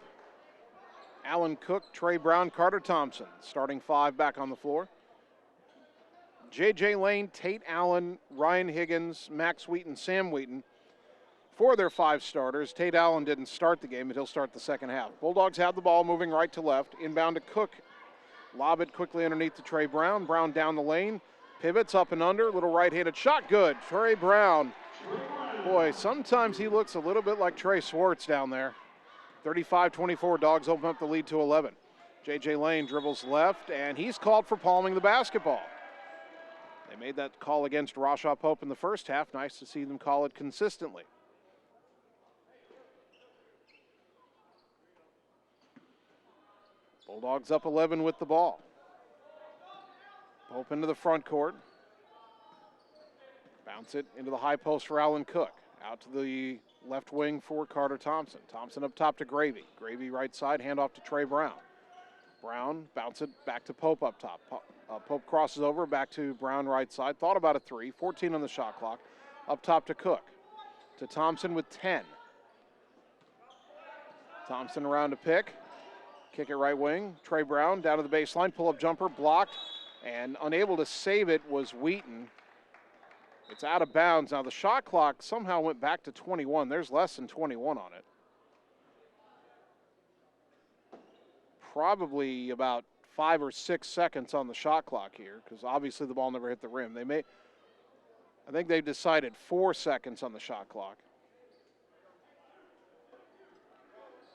Alan Cook, Trey Brown, Carter Thompson. Starting five back on the floor. J.J. Lane, Tate Allen, Ryan Higgins, Max Wheaton, Sam Wheaton. For their five starters, Tate Allen didn't start the game, but he'll start the second half. Bulldogs have the ball moving right to left. Inbound to Cook. Lob it quickly underneath to Trey Brown. Brown down the lane. Pivots up and under. Little right-handed shot. Good. Trey Brown. Boy, sometimes he looks a little bit like Trey Swartz down there. 35-24, Dogs open up the lead to 11. J.J. Lane dribbles left, and he's called for palming the basketball. They made that call against Rashaw Pope in the first half. Nice to see them call it consistently. Bulldogs up 11 with the ball. Pope into the front court. Bounce it into the high post for Alan Cook. Out to the left wing for Carter Thompson. Thompson up top to Gravy. Gravy right side, handoff to Trey Brown. Brown bounce it back to Pope up top. Pope crosses over, back to Brown right side. Thought about a 3, 14 on the shot clock. Up top to Cook. To Thompson with 10. Thompson around to pick. Kick it right wing. Trey Brown down to the baseline. Pull-up jumper blocked. And unable to save it was Wheaton. It's out of bounds. Now the shot clock somehow went back to 21. There's less than 21 on it. Probably about 5 or 6 seconds on the shot clock here, because obviously the ball never hit the rim. I think they've decided 4 seconds on the shot clock.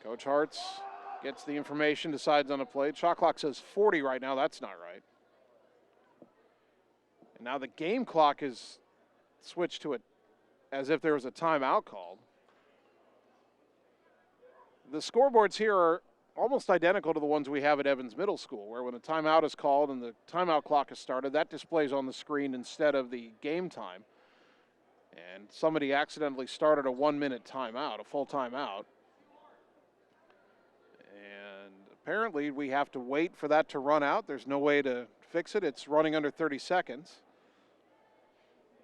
Coach Hartz gets the information, decides on a play. Shot clock says 40 right now. That's not right. And now the game clock is switched to it as if there was a timeout called. The scoreboards here are almost identical to the ones we have at Evans Middle School, where when a timeout is called and the timeout clock is started, that displays on the screen instead of the game time. And somebody accidentally started a 1-minute timeout, a full timeout. And apparently we have to wait for that to run out. There's no way to fix it. It's running under 30 seconds.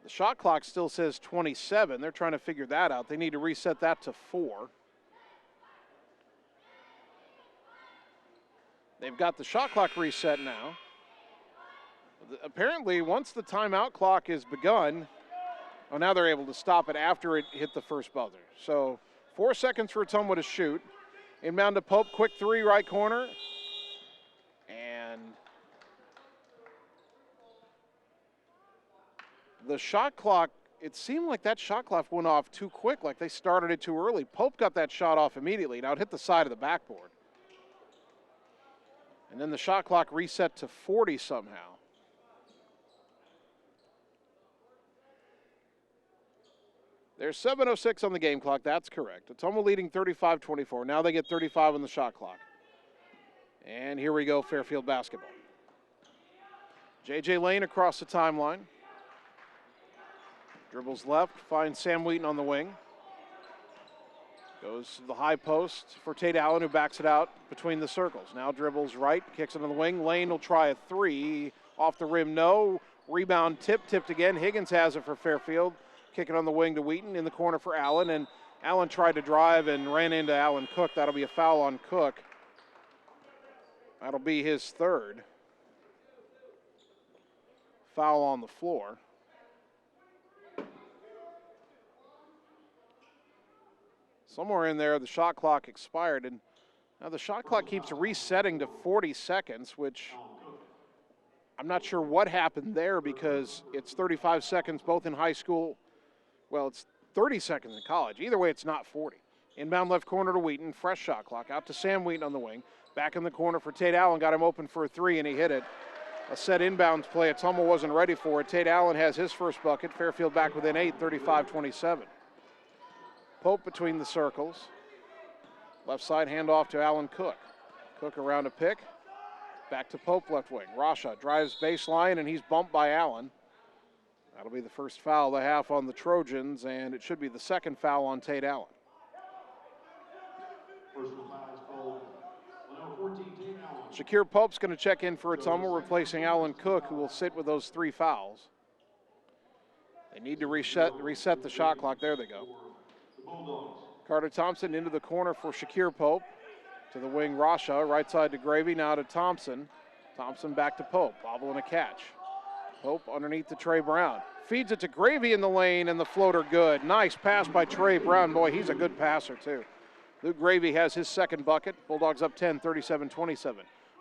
The shot clock still says 27. They're trying to figure that out. They need to reset that to 4. They've got the shot clock reset now. Apparently, once the timeout clock is begun, now they're able to stop it after it hit the first buzzer. So 4 seconds for Ottumwa to shoot. Inbound to Pope, quick 3 right corner. And the shot clock, it seemed like that shot clock went off too quick, like they started it too early. Pope got that shot off immediately. Now it hit the side of the backboard. And then the shot clock reset to 40 somehow. There's 7:06 on the game clock. That's correct. Ottumwa leading 35-24. Now they get 35 on the shot clock. And here we go, Fairfield basketball. J.J. Lane across the timeline. Dribbles left, finds Sam Wheaton on the wing. Goes to the high post for Tate Allen, who backs it out between the circles. Now dribbles right, kicks it on the wing. Lane will try a 3. Off the rim, no. Rebound tipped again. Higgins has it for Fairfield. Kick it on the wing to Wheaton, in the corner for Allen. And Allen tried to drive and ran into Alan Cook. That'll be a foul on Cook. That'll be his 3rd. Foul on the floor. Somewhere in there, the shot clock expired, and now the shot clock keeps resetting to 40 seconds, which I'm not sure what happened there, because it's 35 seconds both in high school. Well, it's 30 seconds in college. Either way, it's not 40. Inbound left corner to Wheaton, fresh shot clock. Out to Sam Wheaton on the wing. Back in the corner for Tate Allen, got him open for a 3, and he hit it. A set inbounds play. Ottumwa wasn't ready for it. Tate Allen has his first bucket. Fairfield back within 8, 35-27. Pope between the circles. Left side handoff to Alan Cook. Cook around a pick. Back to Pope left wing. Rasha drives baseline, and he's bumped by Allen. That'll be the first foul of the half on the Trojans, and it should be the second foul on Tate Allen. Personal foul is called on number 14, Tate Allen. Shakir Pope's going to check in for Ottumwa, replacing Alan Cook, who will sit with those 3 fouls. They need to reset the shot clock. There they go. Carter Thompson into the corner for Shakir Pope. To the wing, Rasha, right side to Gravy, now to Thompson. Thompson back to Pope, bobble and a catch. Pope underneath to Trey Brown. Feeds it to Gravy in the lane, and the floater good. Nice pass by Trey Brown. Boy, he's a good passer, too. Luke Gravy has his second bucket. Bulldogs up 10, 37-27.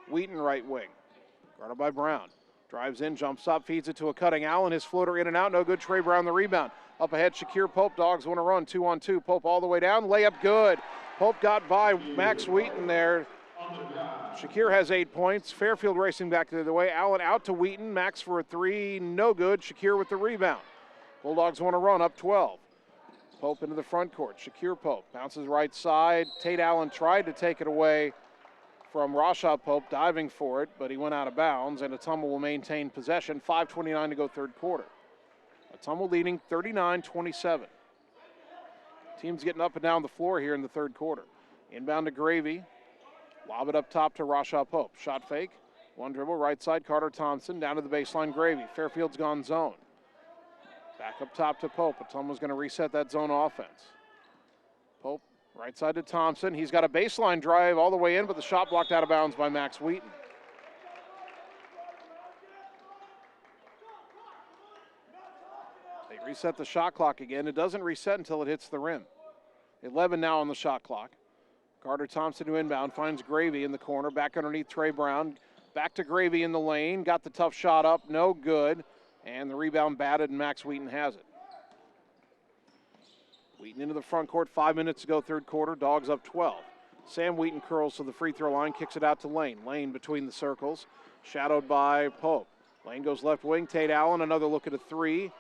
Wheaton right wing. Guarded by Brown. Drives in, jumps up, feeds it to a cutting Allen. His floater in and out, no good. Trey Brown the rebound. Up ahead, Shakir Pope. Dogs want to run 2-on-2. Pope all the way down. Layup good. Pope got by Max Wheaton there. Shakir has 8 points. Fairfield racing back the other way. Allen out to Wheaton. Max for a 3. No good. Shakir with the rebound. Bulldogs want to run up 12. Pope into the front court. Shakir Pope bounces right side. Tate Allen tried to take it away from Rasha Pope, diving for it, but he went out of bounds, and Ottumwa will maintain possession. 5:29 to go third quarter. Ottumwa leading 39-27. Team's getting up and down the floor here in the third quarter. Inbound to Gravy. Lob it up top to Rasha Pope. Shot fake. One dribble, right side, Carter Thompson, down to the baseline, Gravy. Fairfield's gone zone. Back up top to Pope. Ottumwa's going to reset that zone offense. Pope, right side to Thompson. He's got a baseline drive all the way in, but the shot blocked out of bounds by Max Wheaton. They reset the shot clock again. It doesn't reset until it hits the rim. 11 now on the shot clock. Carter Thompson to inbound, finds Gravy in the corner, back underneath Trey Brown. Back to Gravy in the lane, got the tough shot up, no good. And the rebound batted, and Max Wheaton has it. Wheaton into the front court, 5 minutes to go, third quarter. Dogs up 12. Sam Wheaton curls to the free throw line, kicks it out to Lane. Lane between the circles, shadowed by Pope. Lane goes left wing, Tate Allen, another look at a three.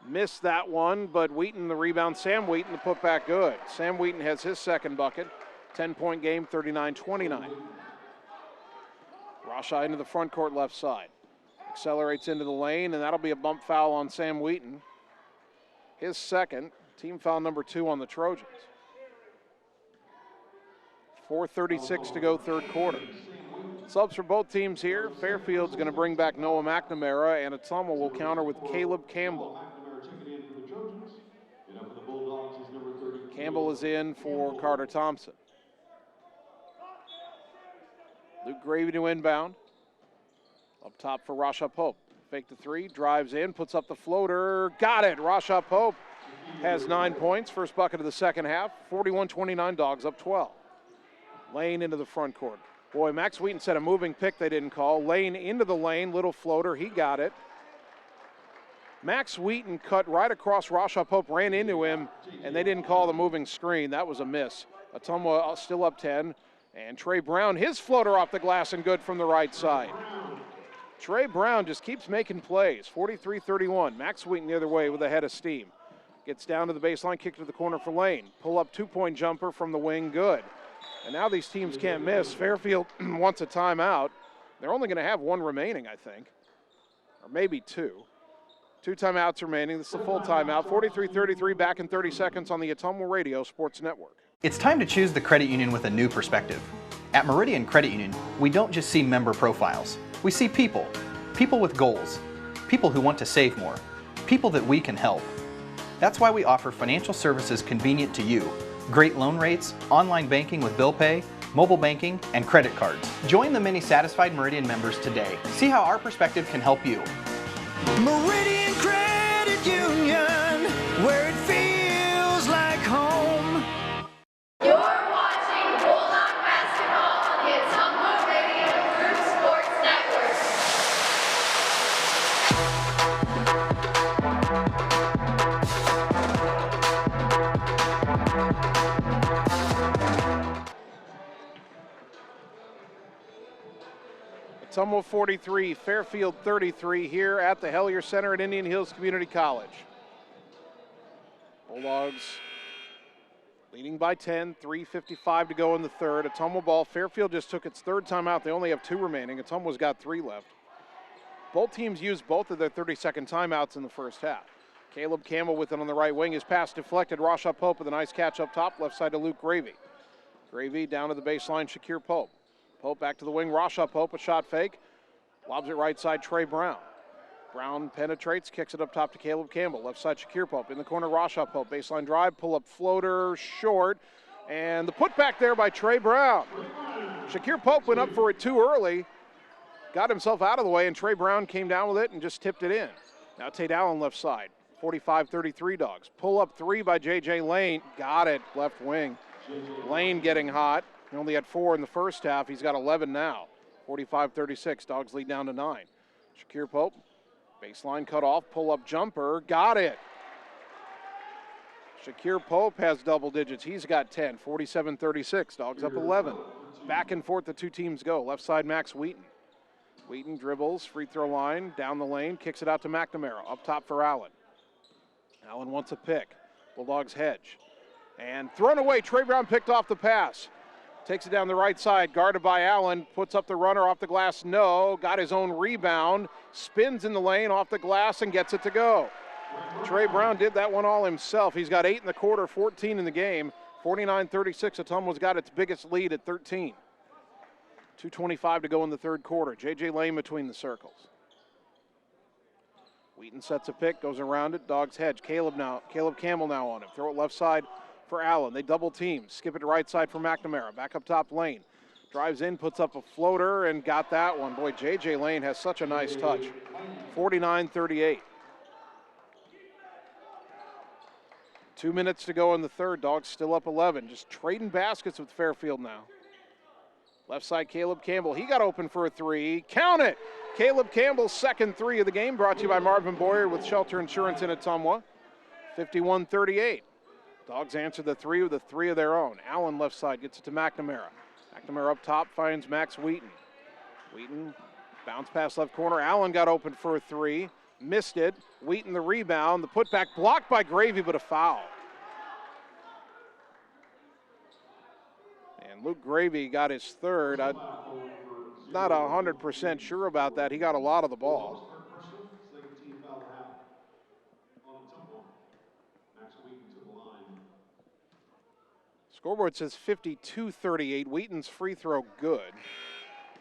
Missed that one, but Wheaton the rebound. Sam Wheaton the putback good. Sam Wheaton has his second bucket. 10-point game, 39-29. Rasha into the front court left side. Accelerates into the lane, and that'll be a bump foul on Sam Wheaton. His second, team foul number 2 on the Trojans. 4:36 to go, third quarter. Subs for both teams here. Fairfield's going to bring back Noah McNamara, and Ottumwa will counter with Caleb Campbell. Campbell is in for Carter Thompson. Luke Gravy to inbound. Up top for Rasha Pope. Fake the three, drives in, puts up the floater. Got it! Rasha Pope has 9 points. First bucket of the second half. 41-29, Dogs up 12. Lane into the front court. Boy, Max Wheaton said a moving pick they didn't call. Lane into the lane, little floater, he got it. Max Wheaton cut right across Rasha Pope, ran into him, and they didn't call the moving screen. That was a miss. Ottumwa still up 10. And Trey Brown, his floater off the glass and good from the right side. Trey Brown just keeps making plays. 43-31. Max Wheaton the other way with a head of steam. Gets down to the baseline, kick to the corner for Lane. Pull up two-point jumper from the wing, good. And now these teams can't miss. Fairfield wants a timeout. They're only going to have one remaining, I think. Or maybe two. 2 timeouts remaining. This is a full timeout. 43-33, back in 30 seconds on the Ottumwa Radio Sports Network. It's time to choose the credit union with a new perspective. At Meridian Credit Union, we don't just see member profiles. We see people. People with goals. People who want to save more. People that we can help. That's why we offer financial services convenient to you. Great loan rates, online banking with bill pay, mobile banking, and credit cards. Join the many satisfied Meridian members today. See how our perspective can help you. Meridian Credit Union, where it feels like home. You're watching Bulldog basketball on the Ottumwa Radio Group Sports Network. Ottumwa 43, Fairfield 33 here at the Hellier Center at Indian Hills Community College. Bulldogs leading by 10, 3:55 to go in the third. Ottumwa ball. Fairfield just took its third timeout. They only have 2 remaining. Ottumwa's got 3 left. Both teams used both of their 30-second timeouts in the first half. Caleb Campbell with it on the right wing. His pass deflected. Rasha Pope with a nice catch up top, left side to Luke Gravy. Gravy down to the baseline, Shakir Pope. Pope back to the wing, Rasha Pope, a shot fake. Lobs it right side, Trey Brown. Brown penetrates, kicks it up top to Caleb Campbell. Left side, Shakir Pope. In the corner, Rasha Pope. Baseline drive, pull up floater, short. And the putback there by Trey Brown. Shakir Pope went up for it too early. Got himself out of the way, and Trey Brown came down with it and just tipped it in. Now Tate Allen left side. 45-33 Dogs. Pull up 3 by J.J. Lane. Got it, left wing. Lane getting hot. He only had 4 in the first half. He's got 11 now. 45-36. Dogs lead down to 9. Shakir Pope. Baseline cut off. Pull-up jumper. Got it. Shakir Pope has double digits. He's got 10. 47-36. Dogs up 11. Back and forth the 2 teams go. Left side, Max Wheaton. Wheaton dribbles. Free throw line. Down the lane. Kicks it out to McNamara. Up top for Allen. Allen wants a pick. Bulldogs hedge. And thrown away. Trey Brown picked off the pass. Takes it down the right side, guarded by Allen, puts up the runner off the glass, no, got his own rebound, spins in the lane off the glass and gets it to go. Trey Brown did that one all himself. He's got 8 in the quarter, 14 in the game. 49-36, Ottumwa's got its biggest lead at 13. 2:25 to go in the third quarter. J.J. Lane between the circles. Wheaton sets a pick, goes around it, Dogs hedge. Caleb Campbell now on him. Throw it left side for Allen. They double team. Skip it to right side for McNamara. Back up top Lane. Drives in, puts up a floater, and got that one. Boy, J.J. Lane has such a nice touch. 49-38. 2 minutes to go in the third. Dogs still up 11. Just trading baskets with Fairfield now. Left side, Caleb Campbell. He got open for a three. Count it! Caleb Campbell's second three of the game, brought to you by Marvin Boyer with Shelter Insurance in Ottumwa. 51-38. Dogs answer the three with a three of their own. Allen left side gets it to McNamara. McNamara up top finds Max Wheaton. Wheaton bounce pass left corner. Allen got open for a three. Missed it. Wheaton the rebound. The putback blocked by Gravy, but a foul. And Luke Gravy got his third. I'm not 100% sure about that. He got a lot of the ball. Scoreboard says 52-38. Wheaton's free throw good.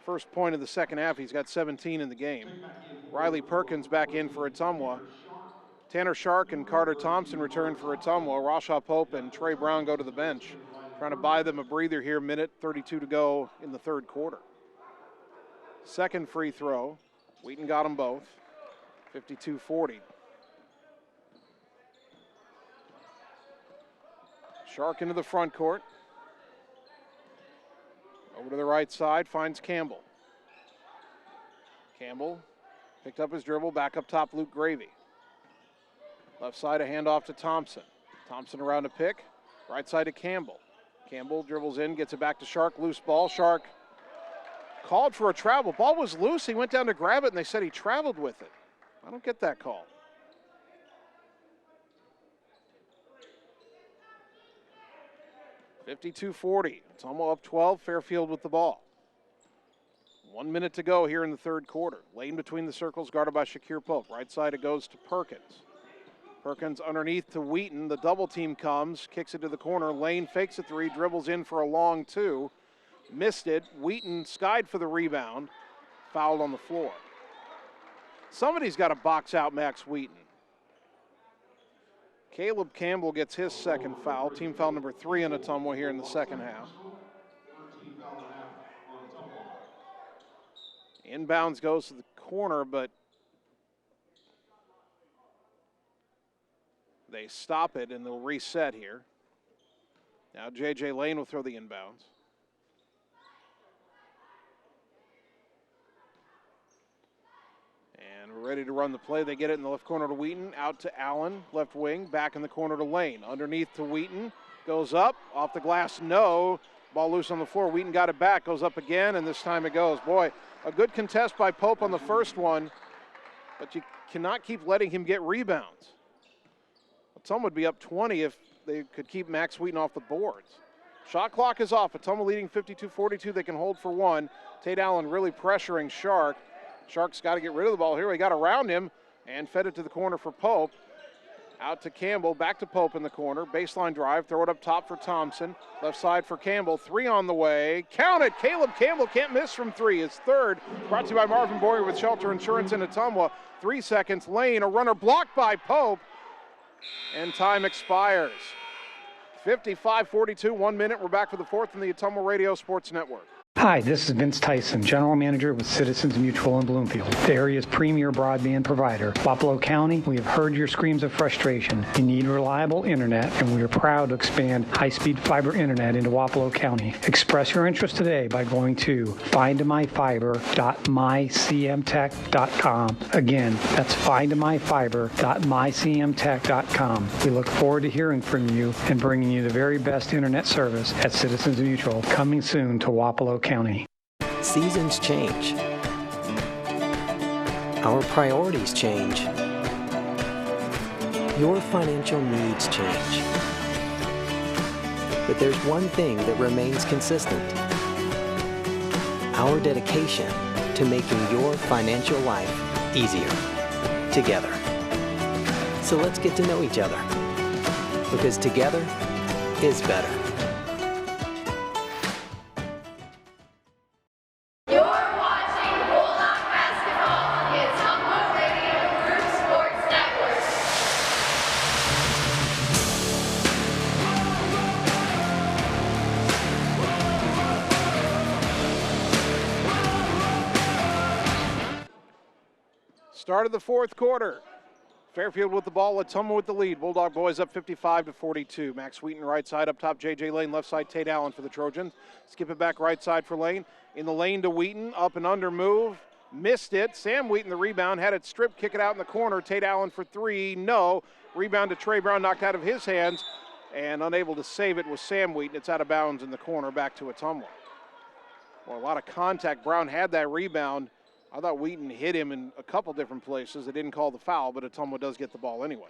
First point of the second half. He's got 17 in the game. Riley Perkins back in for Ottumwa. Tanner Shark and Carter Thompson return for Ottumwa. Rashaw Pope and Trey Brown go to the bench. Trying to buy them a breather here. Minute 32 to go in the third quarter. Second free throw. Wheaton got them both. 52-40. Shark into the front court. Over to the right side, finds Campbell. Campbell picked up his dribble, back up top, Luke Gravy. Left side, a handoff to Thompson. Thompson around a pick, right side to Campbell. Campbell dribbles in, gets it back to Shark, loose ball. Shark called for a travel. Ball was loose, he went down to grab it, and they said he traveled with it. I don't get that call. $52-40. Ottumwa up 12. Fairfield with the ball. 1 minute to go here in the third quarter. Lane between the circles, guarded by Shakir Pope. Right side it goes to Perkins. Perkins underneath to Wheaton. The double team comes, kicks it to the corner. Lane fakes a three, dribbles in for a long two. Missed it. Wheaton skied for the rebound. Fouled on the floor. Somebody's got to box out Max Wheaton. Caleb Campbell gets his second foul. Team foul number 3 in Ottumwa here in the second half. Inbounds goes to the corner, but they stop it and they'll reset here. Now J.J. Lane will throw the inbounds. And we're ready to run the play. They get it in the left corner to Wheaton. Out to Allen, left wing. Back in the corner to Lane. Underneath to Wheaton. Goes up. Off the glass, no. Ball loose on the floor. Wheaton got it back. Goes up again, and this time it goes. Boy, a good contest by Pope on the first one. But you cannot keep letting him get rebounds. Ottumwa would be up 20 if they could keep Max Wheaton off the boards. Shot clock is off. Ottumwa leading 52-42. They can hold for one. Tate Allen really pressuring Shark. Shark's got to get rid of the ball here. He got around him and fed it to the corner for Pope. Out to Campbell, back to Pope in the corner. Baseline drive, throw it up top for Thompson. Left side for Campbell, three on the way. Count it, Caleb Campbell can't miss from three. His third, brought to you by Marvin Boyer with Shelter Insurance in Ottumwa. 3 seconds, Lane, a runner blocked by Pope. And time expires. 55-42, 1 minute. We're back for the fourth in the Ottumwa Radio Sports Network. Hi, this is Vince Tyson, General Manager with Citizens Mutual in Bloomfield, the area's premier broadband provider. Wapello County, we have heard your screams of frustration. You need reliable internet, and we are proud to expand high-speed fiber internet into Wapello County. Express your interest today by going to findmyfiber.mycmtech.com. Again, that's findmyfiber.mycmtech.com. We look forward to hearing from you and bringing you the very best internet service at Citizens Mutual, coming soon to Wapello County. Seasons change. Our priorities change. Your financial needs change. But there's one thing that remains consistent. Our dedication to making your financial life easier together. So let's get to know each other, because together is better. Start of the fourth quarter. Fairfield with the ball, Ottumwa with the lead. Bulldog boys up 55-42. Max Wheaton right side up top, J.J. Lane left side, Tate Allen for the Trojans. Skip it back right side for Lane. In the lane to Wheaton, up and under move. Missed it. Sam Wheaton the rebound, had it stripped, kick it out in the corner. Tate Allen for three, no. Rebound to Trey Brown, knocked out of his hands, and unable to save it was Sam Wheaton. It's out of bounds in the corner, back to Ottumwa. Well, a lot of contact. Brown had that rebound. I thought Wheaton hit him in a couple different places. They didn't call the foul, but Ottumwa does get the ball anyway.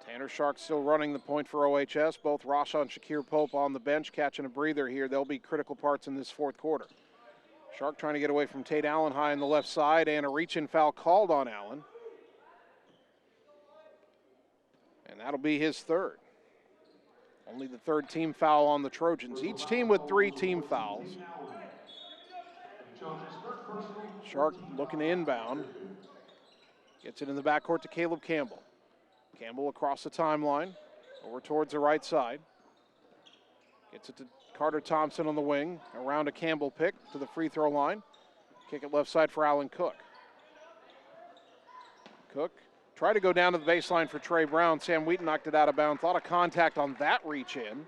Tanner Shark still running the point for OHS. Both Rasha and Shakir Pope on the bench catching a breather here. They'll be critical parts in this fourth quarter. Shark trying to get away from Tate Allen high on the left side, and a reach-in foul called on Allen. And that'll be his third. Only the third team foul on the Trojans. Each team with 3 team fouls. Shark looking to inbound. Gets it in the backcourt to Caleb Campbell. Campbell across the timeline, over towards the right side. Gets it to Carter Thompson on the wing, around a Campbell pick to the free throw line. Kick it left side for Alan Cook. Cook tried to go down to the baseline for Trey Brown. Sam Wheaton knocked it out of bounds. A lot of contact on that reach in.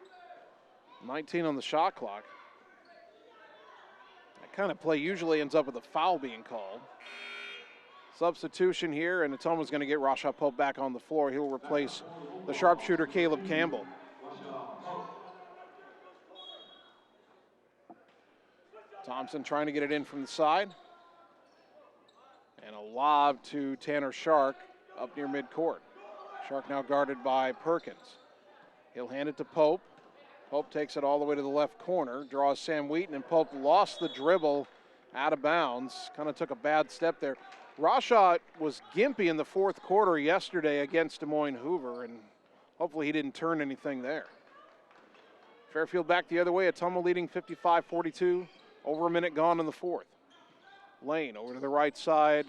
19 on the shot clock. That kind of play usually ends up with a foul being called. Substitution here, and Ottumwa's going to get Rasha Pope back on the floor. He'll replace the sharpshooter Caleb Campbell. Thompson trying to get it in from the side. And a lob to Tanner Shark up near midcourt. Shark now guarded by Perkins. He'll hand it to Pope. Pope takes it all the way to the left corner, draws Sam Wheaton, and Pope lost the dribble out of bounds. Kind of took a bad step there. Rasha was gimpy in the fourth quarter yesterday against Des Moines Hoover, and hopefully he didn't turn anything there. Fairfield back the other way, Ottumwa leading 55-42. Over a minute gone in the fourth. Lane over to the right side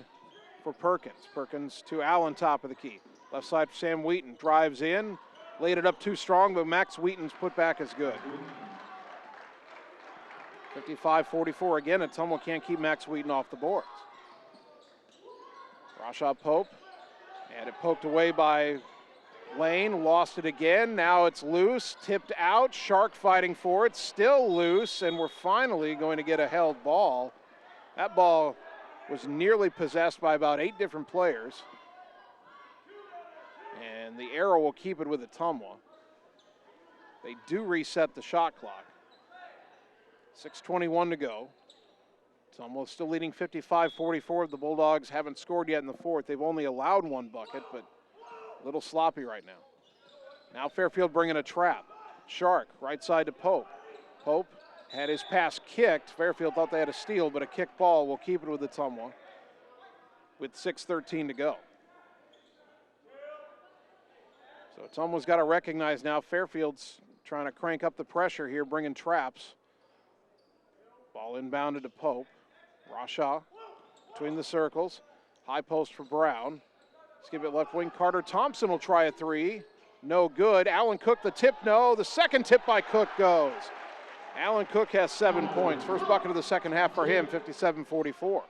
for Perkins. Perkins to Allen, top of the key. Left side for Sam Wheaton. Drives in, laid it up too strong, but Max Wheaton's putback is good. 55-44 again. Ottumwa can't keep Max Wheaton off the boards. Rasha Pope, and it poked away by Lane, lost it again. Now it's loose, tipped out. Shark fighting for it, still loose, and we're finally going to get a held ball. That ball was nearly possessed by about 8 different players. And the arrow will keep it with Ottumwa. They do reset the shot clock. 6:21 to go. Ottumwa still leading 55-44. The Bulldogs haven't scored yet in the fourth. They've only allowed 1 bucket, but a little sloppy right now. Now Fairfield bringing a trap. Shark, right side to Pope. Pope had his pass kicked. Fairfield thought they had a steal, but a kick ball will keep it with Ottumwa with 6:13 to go. So Ottumwa's got to recognize now Fairfield's trying to crank up the pressure here, bringing traps. Ball inbounded to Pope. Rasha between the circles. High post for Brown. Skip it left wing. Carter Thompson will try a 3. No good. Alan Cook the tip, no. The second tip by Cook goes. Alan Cook has 7 points. First bucket of the second half for him, 57-44.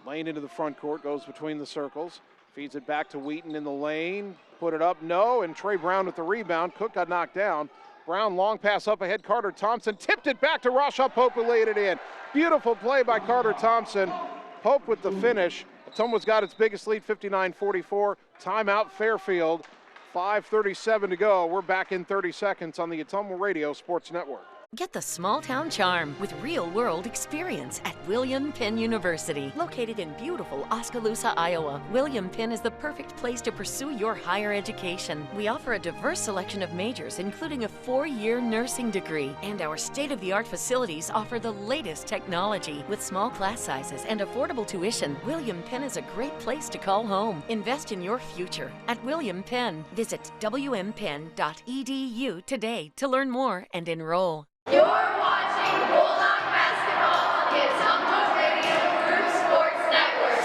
Lane into the front court, goes between the circles. Feeds it back to Wheaton in the lane. Put it up, no. And Trey Brown with the rebound. Cook got knocked down. Brown long pass up ahead. Carter Thompson tipped it back to Rasha Pope, who laid it in. Beautiful play by Carter Thompson. Pope with the finish. Ottumwa's got its biggest lead, 59-44. Timeout Fairfield. 5:37 to go. We're back in 30 seconds on the Ottumwa Radio Sports Network. Get the small town charm with real-world experience at William Penn University. Located in beautiful Oskaloosa, Iowa, William Penn is the perfect place to pursue your higher education. We offer a diverse selection of majors, including a 4-year nursing degree. And our state-of-the-art facilities offer the latest technology. With small class sizes and affordable tuition, William Penn is a great place to call home. Invest in your future at William Penn. Visit wmpenn.edu today to learn more and enroll. You're watching Bulldog basketball on the Ottumwa Radio Group Sports Network.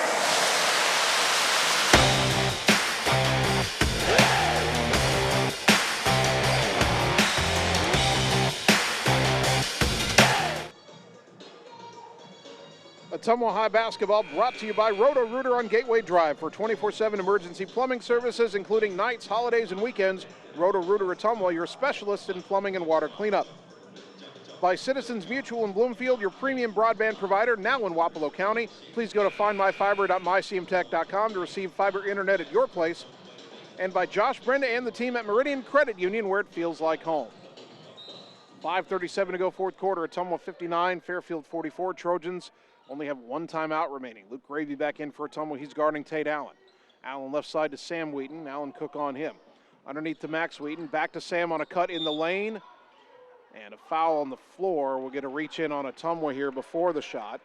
Ottumwa High basketball brought to you by Roto-Rooter on Gateway Drive. For 24/7 emergency plumbing services, including nights, holidays, and weekends, Roto-Rooter Ottumwa, your specialist in plumbing and water cleanup. By Citizens Mutual in Bloomfield, your premium broadband provider, now in Wapello County. Please go to findmyfiber.mycmtech.com to receive fiber internet at your place. And by Josh Brenda and the team at Meridian Credit Union, where it feels like home. 5:37 to go, fourth quarter. Ottumwa 59, Fairfield 44. Trojans only have one timeout remaining. Luke Gravy back in for Ottumwa. He's guarding Tate Allen. Allen left side to Sam Wheaton. Allen Cook on him. Underneath to Max Wheaton. Back to Sam on a cut in the lane. And a foul on the floor. We'll get a reach in on Ottumwa here before the shot.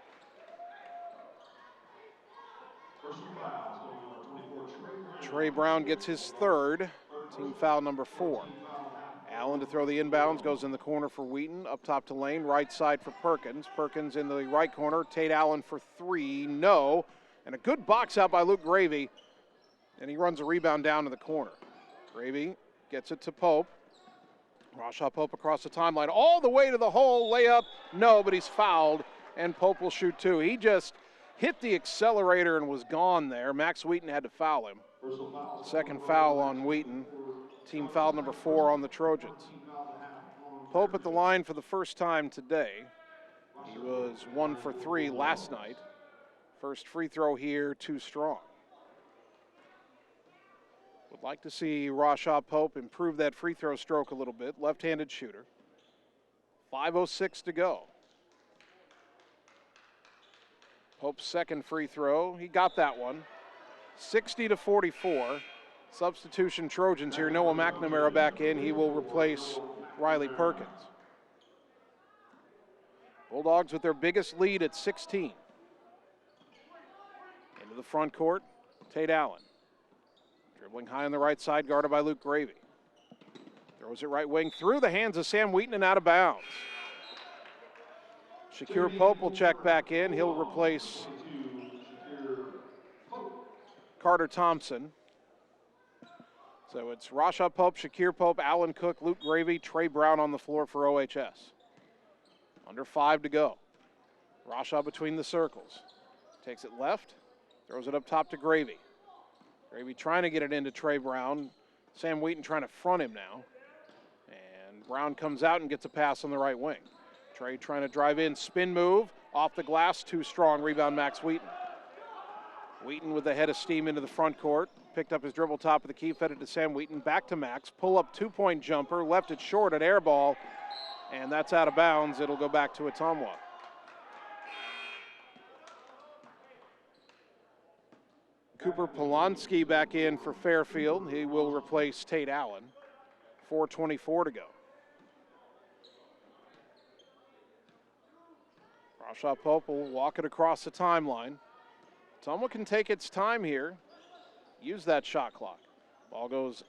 Trey Brown gets his third. Team foul number 4. Allen to throw the inbounds, goes in the corner for Wheaton. Up top to Lane, right side for Perkins. Perkins in the right corner. Tate Allen for 3, no. And a good box out by Luke Gravy. And he runs a rebound down to the corner. Gravy gets it to Pope. Rashaw Pope across the timeline, all the way to the hole, layup, no, but he's fouled, and Pope will shoot 2. He just hit the accelerator and was gone there. Max Wheaton had to foul him. Second foul on Wheaton. Team foul number 4 on the Trojans. Pope at the line for the first time today. He was 1 for 3 last night. First free throw here, too strong. Would like to see Rashaw Pope improve that free throw stroke a little bit. Left-handed shooter. 5:06 to go. Pope's second free throw. He got that one. 60-44. Substitution Trojans here. Noah McNamara back in. He will replace Riley Perkins. Bulldogs with their biggest lead at 16. Into the front court, Tate Allen. Dribbling high on the right side, guarded by Luke Gravy. Throws it right wing through the hands of Sam Wheaton and out of bounds. Shakir Pope will check back in. He'll replace Carter Thompson. So it's Rashaw Pope, Shakir Pope, Allen Cook, Luke Gravy, Trey Brown on the floor for OHS. Under 5 to go. Rashaw between the circles. Takes it left, throws it up top to Gravy. Gravy trying to get it into Trey Brown. Sam Wheaton trying to front him now. And Brown comes out and gets a pass on the right wing. Trey trying to drive in, spin move, off the glass, too strong, rebound Max Wheaton. Wheaton with the head of steam into the front court. Picked up his dribble top of the key, fed it to Sam Wheaton, back to Max. Pull up 2-point jumper, left it short at air ball, and that's out of bounds. It'll go back to Ottumwa. Cooper Polonsky back in for Fairfield. He will replace Tate Allen. 4:24 to go. Rashaw Pope will walk it across the timeline. Ottumwa can take its time here. Use that shot clock. Ball goes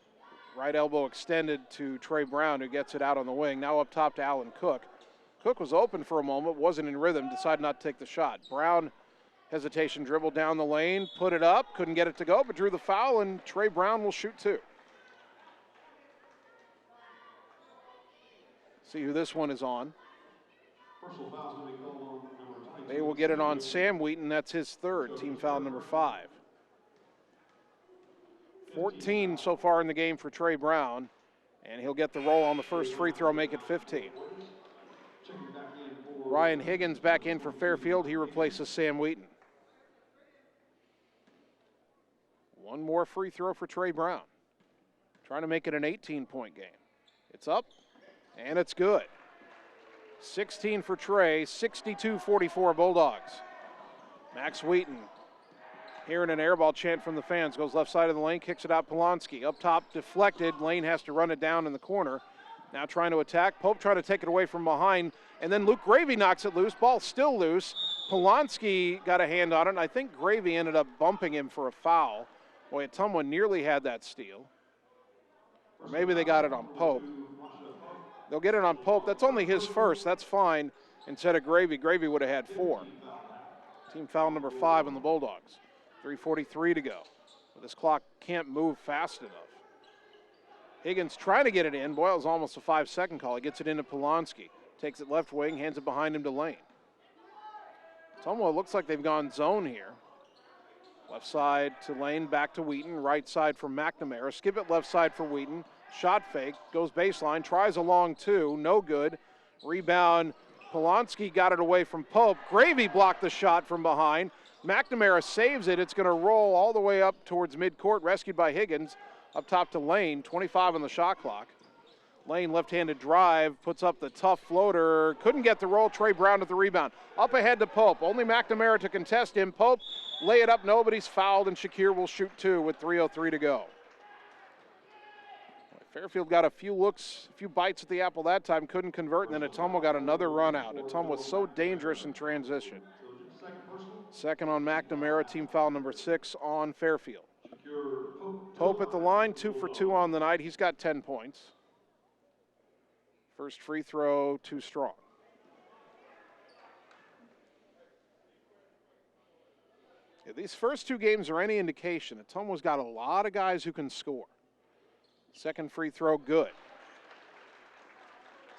right elbow extended to Trey Brown, who gets it out on the wing. Now up top to Allen Cook. Cook was open for a moment, wasn't in rhythm, decided not to take the shot. Brown, hesitation, dribble down the lane, put it up, couldn't get it to go, but drew the foul, and Trey Brown will shoot 2. See who this one is on. They will get it on Sam Wheaton. That's his third, team foul number 5. 14 so far in the game for Trey Brown, and he'll get the roll on the first free throw, make it 15. Ryan Higgins back in for Fairfield. He replaces Sam Wheaton. One more free throw for Trey Brown. Trying to make it an 18-point game. It's up, and it's good. 16 for Trey, 62-44 Bulldogs. Max Wheaton hearing an airball chant from the fans. Goes left side of the lane, kicks it out Polonsky. Up top, deflected. Lane has to run it down in the corner. Now trying to attack. Pope trying to take it away from behind. And then Luke Gravy knocks it loose. Ball still loose. Polonsky got a hand on it, and I think Gravy ended up bumping him for a foul. Boy, Ottumwa nearly had that steal. Or maybe they got it on Pope. They'll get it on Pope. That's only his first. That's fine. Instead of Gravy, Gravy would have had 4. Team foul number 5 on the Bulldogs. 3:43 to go. But this clock can't move fast enough. Higgins trying to get it in. Boy, it was almost a 5-second call. He gets it into Polonsky. Takes it left wing, hands it behind him to Lane. Ottumwa looks like they've gone zone here. Left side to Lane, back to Wheaton. Right side for McNamara. Skip it left side for Wheaton. Shot fake, goes baseline, tries a long two, no good. Rebound, Polonsky got it away from Pope. Gravy blocked the shot from behind. McNamara saves it. It's going to roll all the way up towards midcourt, rescued by Higgins. Up top to Lane, 25 on the shot clock. Lane left-handed drive, puts up the tough floater. Couldn't get the roll. Trey Brown at the rebound. Up ahead to Pope. Only McNamara to contest him. Pope lay it up. Nobody's fouled, and Shakir will shoot two with 3:03 to go. Fairfield got a few looks, a few bites at the apple that time, couldn't convert, and then Ottumwa got another run out. Ottumwa was so dangerous in transition. Second on McNamara, team foul number 6 on Fairfield. Pope at the line, 2 for 2 on the night. He's got 10 points. First free throw, too strong. If these first 2 games are any indication, Ottumwa's got a lot of guys who can score. Second free throw, good.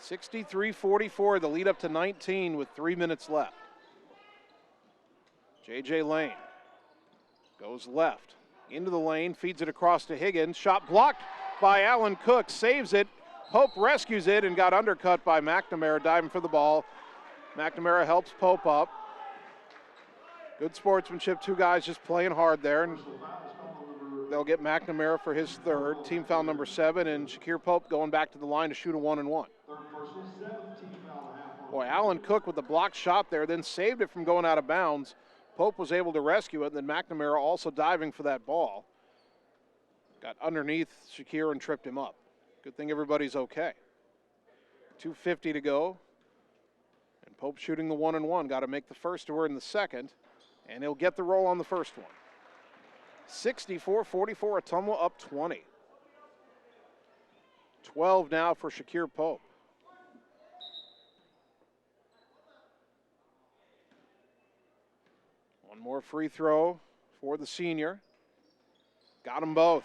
63-44, the lead up to 19 with 3 minutes left. J.J. Lane goes left, into the lane, feeds it across to Higgins. Shot blocked by Allen Cook, saves it. Pope rescues it and got undercut by McNamara, diving for the ball. McNamara helps Pope up. Good sportsmanship, 2 guys just playing hard there. And they'll get McNamara for his third. Team foul number 7, and Shakir Pope going back to the line to shoot a 1-and-1. Boy, Allen Cook with the blocked shot there, then saved it from going out of bounds. Pope was able to rescue it, and then McNamara also diving for that ball. Got underneath Shakir and tripped him up. Good thing everybody's okay. 2:50 to go. And Pope shooting the 1-and-1. Got to make the first to earn the second, and he'll get the roll on the first one. 64-44, Ottumwa up 20. 12 now for Shakir Pope. One more free throw for the senior. Got them both.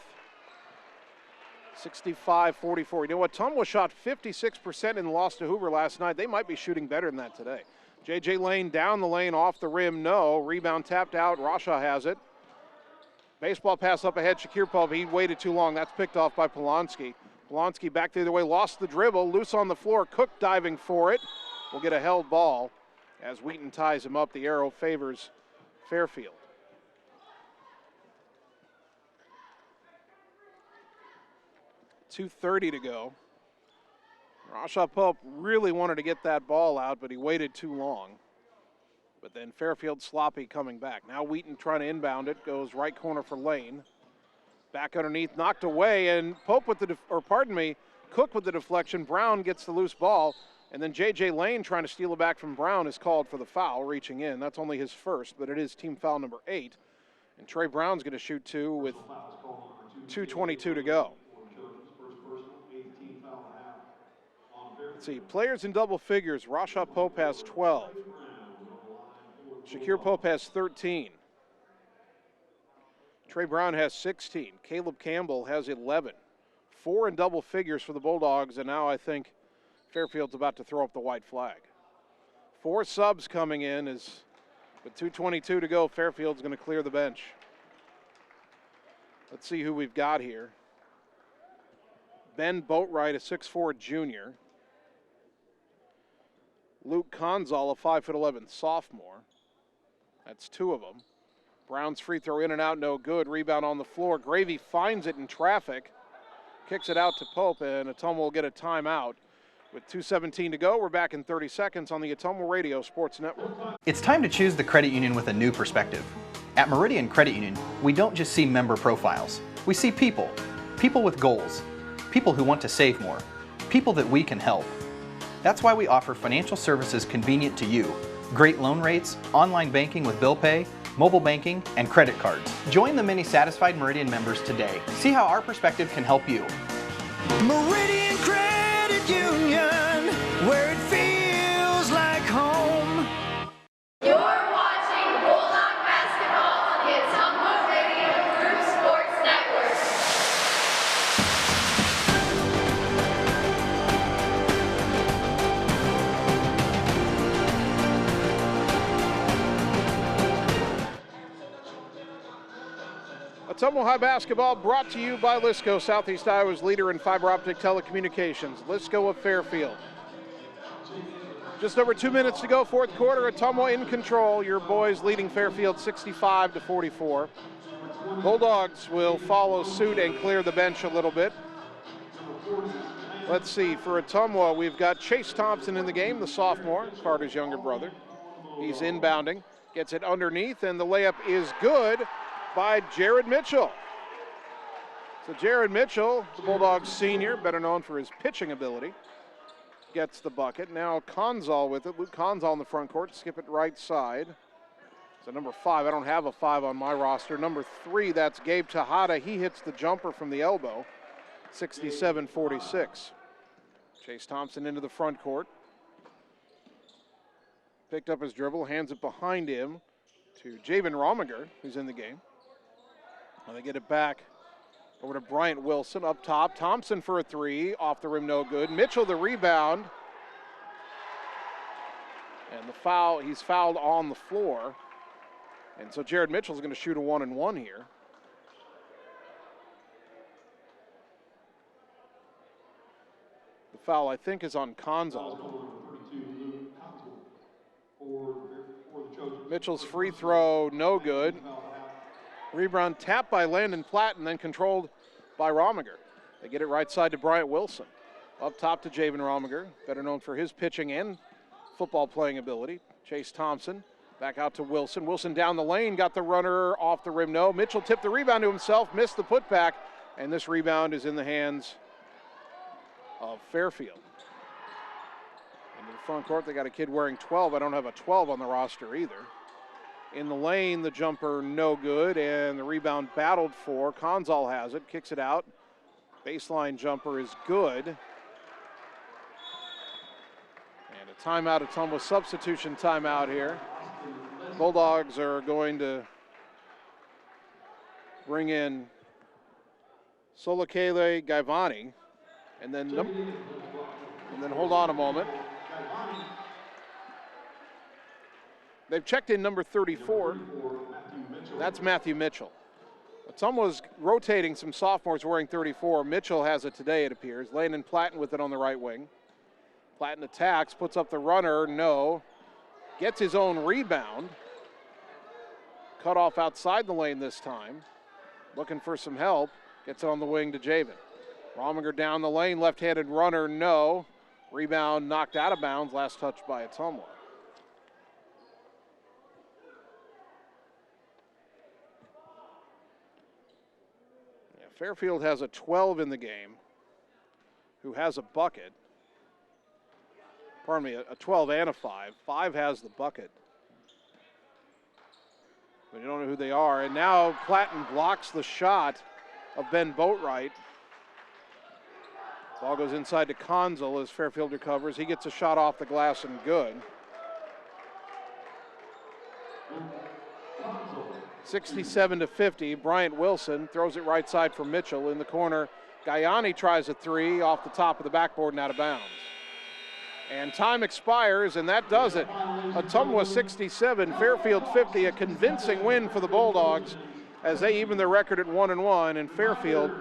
65-44. You know what? Ottumwa shot 56% in the loss to Hoover last night. They might be shooting better than that today. J.J. Lane down the lane, off the rim, no. Rebound tapped out. Rasha has it. Baseball pass up ahead, Shakir Pope. He waited too long. That's picked off by Polonsky. Polonsky back the other way, lost the dribble, loose on the floor. Cook diving for it. Will get a held ball as Wheaton ties him up. The arrow favors Fairfield. .230 to go. Rasha Pope really wanted to get that ball out, but he waited too long. But then Fairfield sloppy coming back. Now Wheaton trying to inbound it, goes right corner for Lane. Back underneath, knocked away, and Pope with the, Cook with the deflection. Brown gets the loose ball, and then J.J. Lane trying to steal it back from Brown is called for the foul, reaching in. That's only his first, but it is team foul number 8. And Trey Brown's going to shoot 2 with 2:22 to go. Let's see, players in double figures. Rasha Pope has 12. Shakir Pope has 13. Trey Brown has 16. Caleb Campbell has 11. 4 in double figures for the Bulldogs, and now I think Fairfield's about to throw up the white flag. 4 subs coming in as with 2:22 to go, Fairfield's going to clear the bench. Let's see who we've got here. Ben Boatwright, a 6'4" junior. Luke Conzal, a 5'11" sophomore. That's 2 of them. Brown's free throw in and out, no good. Rebound on the floor. Gravy finds it in traffic. Kicks it out to Pope, and Ottumwa will get a timeout. With 2:17 to go, we're back in 30 seconds on the Ottumwa Radio Sports Network. It's time to choose the credit union with a new perspective. At Meridian Credit Union, we don't just see member profiles. We see people. People with goals. People who want to save more. People that we can help. That's why we offer financial services convenient to you. Great loan rates, online banking with bill pay, mobile banking, and credit cards. Join the many satisfied Meridian members today. See how our perspective can help you. Meridian Credit Union, where it feels like home. You're watching Bulldog basketball on the Ottumwa Radio Group Sports Network. Ottumwa High basketball brought to you by Lisco, Southeast Iowa's leader in fiber optic telecommunications. Lisco of Fairfield. Just over 2 minutes to go, fourth quarter. Ottumwa in control. Your boys leading Fairfield 65-44. Bulldogs will follow suit and clear the bench a little bit. Let's see, for Ottumwa, we've got Chase Thompson in the game, the sophomore, Carter's younger brother. He's inbounding, gets it underneath, and the layup is good by Jared Mitchell. So Jared Mitchell, the Bulldogs senior, better known for his pitching ability, gets the bucket. Now Conzal with it. Luke Conzal in the front court, skip it right side. So number 5, I don't have a 5 on my roster. Number 3, that's Gabe Tejada. He hits the jumper from the elbow, 67-46. Chase Thompson into the front court. Picked up his dribble, hands it behind him to Javen Rominger, who's in the game. Now they get it back over to Bryant Wilson up top. Thompson for a 3, off the rim, no good. Mitchell the rebound. And the foul, he's fouled on the floor. And so Jared Mitchell's going to shoot a 1-and-1 here. The foul, I think, is on Conzal. Mitchell's free throw, no good. Rebound tapped by Landon Platt and then controlled by Rominger. They get it right side to Bryant Wilson. Up top to Javen Rominger, better known for his pitching and football playing ability. Chase Thompson back out to Wilson. Wilson down the lane, got the runner off the rim, no. Mitchell tipped the rebound to himself, missed the putback, and this rebound is in the hands of Fairfield. Into the front court, they got a kid wearing 12. I don't have a 12 on the roster either. In the lane, the jumper no good, and the rebound battled for. Conzal has it, kicks it out. Baseline jumper is good. And a timeout, Ottumwa substitution timeout here. Bulldogs are going to bring in Solokele Gaivani, and then hold on a moment. They've checked in number 34. That's Matthew Mitchell. Ottumwa's rotating some sophomores wearing 34. Mitchell has it today, it appears. Landon Platten with it on the right wing. Platten attacks, puts up the runner, no. Gets his own rebound. Cut off outside the lane this time. Looking for some help. Gets it on the wing to Javen. Rominger down the lane, left-handed runner, no. Rebound knocked out of bounds, last touch by Ottumwa. Yeah, Fairfield has a 12 in the game who has a bucket. Pardon me, a 12 and a 5. 5 has the bucket. But you don't know who they are. And now Platten blocks the shot of Ben Boatwright. Ball goes inside to Conzal as Fairfield recovers. He gets a shot off the glass and good. 67-50. Bryant Wilson throws it right side for Mitchell. In the corner, Gaiani tries a 3 off the top of the backboard and out of bounds. And time expires, and that does it. Ottumwa 67, Fairfield 50, a convincing win for the Bulldogs as they even their record at 1-1, and Fairfield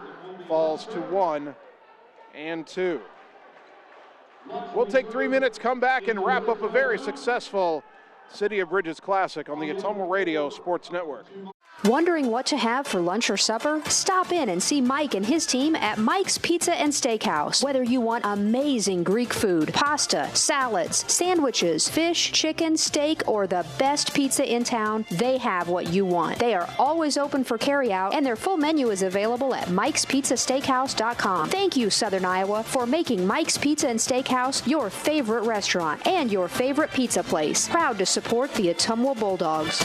falls to 1-2. We'll take 3 minutes, come back, and wrap up a very successful City of Bridges Classic on the Ottumwa Radio Sports Network. Wondering what to have for lunch or supper? Stop in and see Mike and his team at Mike's Pizza and Steakhouse. Whether you want amazing Greek food, pasta, salads, sandwiches, fish, chicken, steak, or the best pizza in town, they have what you want. They are always open for carryout, and their full menu is available at mikespizzasteakhouse.com. Thank you, Southern Iowa, for making Mike's Pizza and Steakhouse your favorite restaurant and your favorite pizza place. Proud to support the Ottumwa Bulldogs.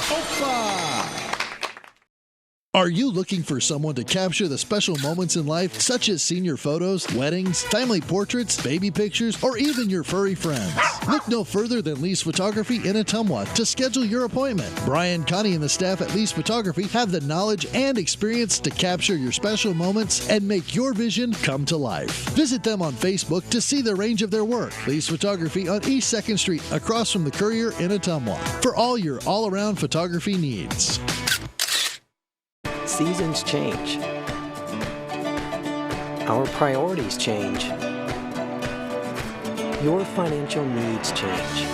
Are you looking for someone to capture the special moments in life, such as senior photos, weddings, family portraits, baby pictures, or even your furry friends? Look no further than Lee's Photography in Ottumwa to schedule your appointment. Brian, Connie, and the staff at Lee's Photography have the knowledge and experience to capture your special moments and make your vision come to life. Visit them on Facebook to see the range of their work. Lee's Photography on East 2nd Street, across from the Courier in Ottumwa, for all your all-around photography needs. seasons change. Our priorities change. Your financial needs change.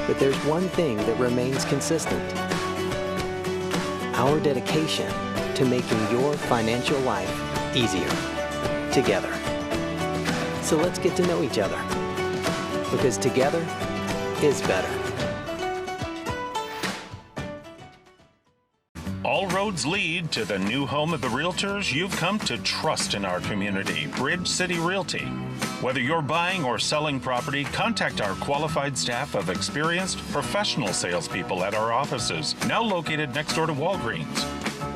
But there's one thing that remains consistent: our dedication to making your financial life easier together. So let's get to know each other, because together is better. All roads lead to the new home of the realtors you've come to trust in our community, Bridge City Realty. Whether you're buying or selling property, contact our qualified staff of experienced professional salespeople at our offices, now located next door to Walgreens.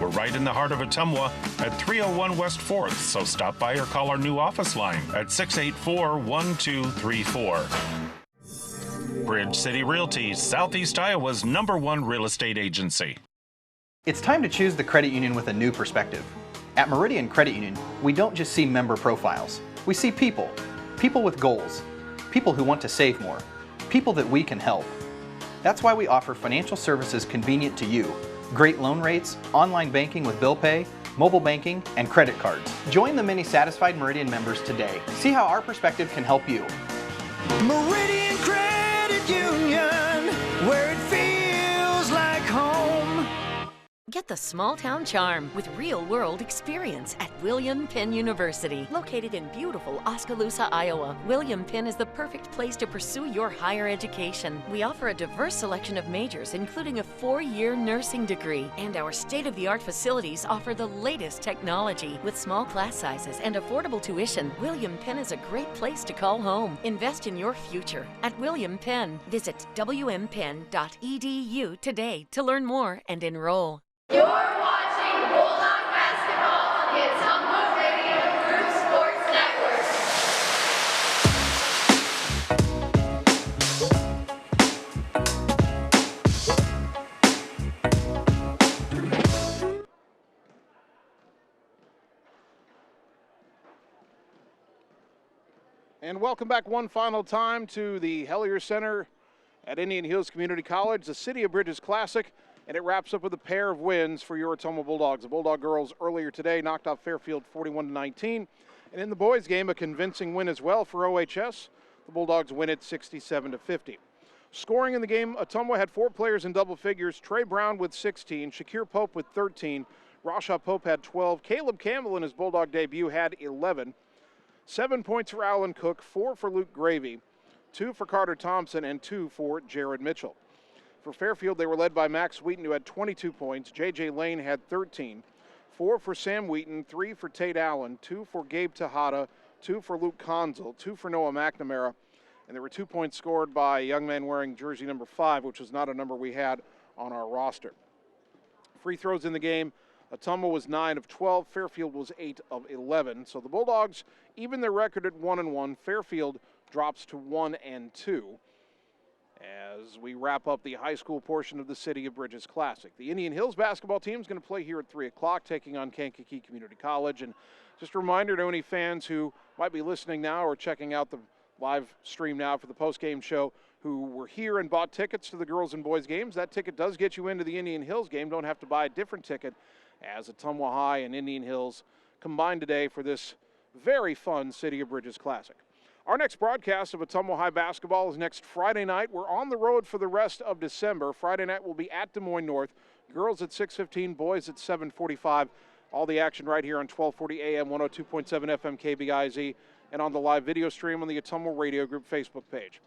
We're right in the heart of Ottumwa at 301 West 4th, so stop by or call our new office line at 684-1234. Bridge City Realty, Southeast Iowa's #1 real estate agency. It's time to choose the credit union with a new perspective. At Meridian Credit Union, we don't just see member profiles. We see people. People with goals. People who want to save more. People that we can help. That's why we offer financial services convenient to you. Great loan rates, online banking with bill pay, mobile banking, and credit cards. Join the many satisfied Meridian members today. See how our perspective can help you. Meridian Credit Union, where it feels like home. Get the small town charm with real-world experience at William Penn University. Located in beautiful Oskaloosa, Iowa, William Penn is the perfect place to pursue your higher education. We offer a diverse selection of majors, including a 4-year nursing degree. And our state-of-the-art facilities offer the latest technology. With small class sizes and affordable tuition, William Penn is a great place to call home. Invest in your future at William Penn. Visit wmpenn.edu today to learn more and enroll. You're watching Bulldog Basketball on the Ottumwa Radio Group Sports Network. And welcome back one final time to the Hellier Center at Indian Hills Community College, the City of Bridges Classic. And it wraps up with a pair of wins for your Ottumwa Bulldogs. The Bulldog girls earlier today knocked off Fairfield 41-19. And in the boys game, a convincing win as well for OHS. The Bulldogs win it 67-50. Scoring in the game, Ottumwa had 4 players in double figures. Trey Brown with 16, Shakir Pope with 13, Rasha Pope had 12, Caleb Campbell in his Bulldog debut had 11. 7 points for Alan Cook, 4 for Luke Gravy, 2 for Carter Thompson, and 2 for Jared Mitchell. For Fairfield, they were led by Max Wheaton, who had 22 points. J.J. Lane had 13. 4 for Sam Wheaton, 3 for Tate Allen, 2 for Gabe Tejada, 2 for Luke Conzel, 2 for Noah McNamara. And there were 2 points scored by a young man wearing jersey number 5, which was not a number we had on our roster. Free throws in the game, Ottumwa was 9 of 12. Fairfield was 8 of 11. So the Bulldogs even their record at 1-1. Fairfield drops to 1-2. As we wrap up the high school portion of the City of Bridges Classic. The Indian Hills basketball team is going to play here at 3 o'clock, taking on Kankakee Community College. And just a reminder to any fans who might be listening now or checking out the live stream now for the post-game show who were here and bought tickets to the girls and boys games, that ticket does get you into the Indian Hills game. Don't have to buy a different ticket, as Ottumwa High and Indian Hills combine today for this very fun City of Bridges Classic. Our next broadcast of Ottumwa High basketball is next Friday night. We're on the road for the rest of December. Friday night will be at Des Moines North. Girls at 6:15, boys at 7:45. All the action right here on 1240 AM, 102.7 FM KBIZ, and on the live video stream on the Ottumwa Radio Group Facebook page.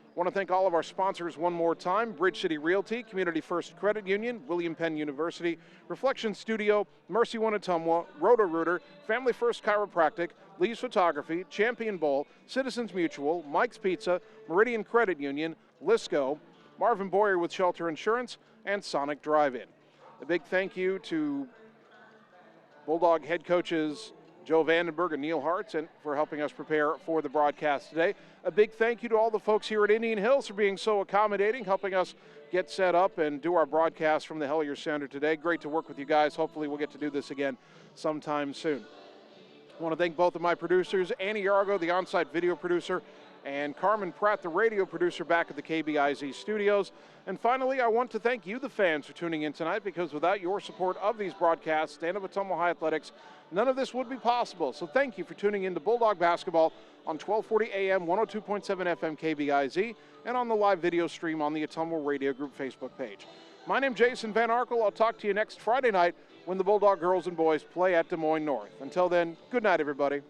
I want to thank all of our sponsors one more time: Bridge City Realty, Community First Credit Union, William Penn University, Reflection Studio, Mercy One Ottumwa, Roto-Rooter, Family First Chiropractic, Lee's Photography, Champion Bowl, Citizens Mutual, Mike's Pizza, Meridian Credit Union, Lisco, Marvin Boyer with Shelter Insurance, and Sonic Drive-In. A big thank you to Bulldog head coaches Joe Vandenberg and Neil Hartz for helping us prepare for the broadcast today. A big thank you to all the folks here at Indian Hills for being so accommodating, helping us get set up and do our broadcast from the Hellier Center today. Great to work with you guys. Hopefully we'll get to do this again sometime soon. I want to thank both of my producers, Annie Yargo, the on-site video producer, and Carmen Pratt, the radio producer, back at the KBIZ studios. And finally, I want to thank you, the fans, for tuning in tonight, because without your support of these broadcasts and of Ottumwa High Athletics, none of this would be possible. So thank you for tuning in to Bulldog Basketball on 1240 AM, 102.7 FM KBIZ, and on the live video stream on the Ottumwa Radio Group Facebook page. My name's Jason Van Arkel. I'll talk to you next Friday night when the Bulldog girls and boys play at Des Moines North. Until then, good night, everybody.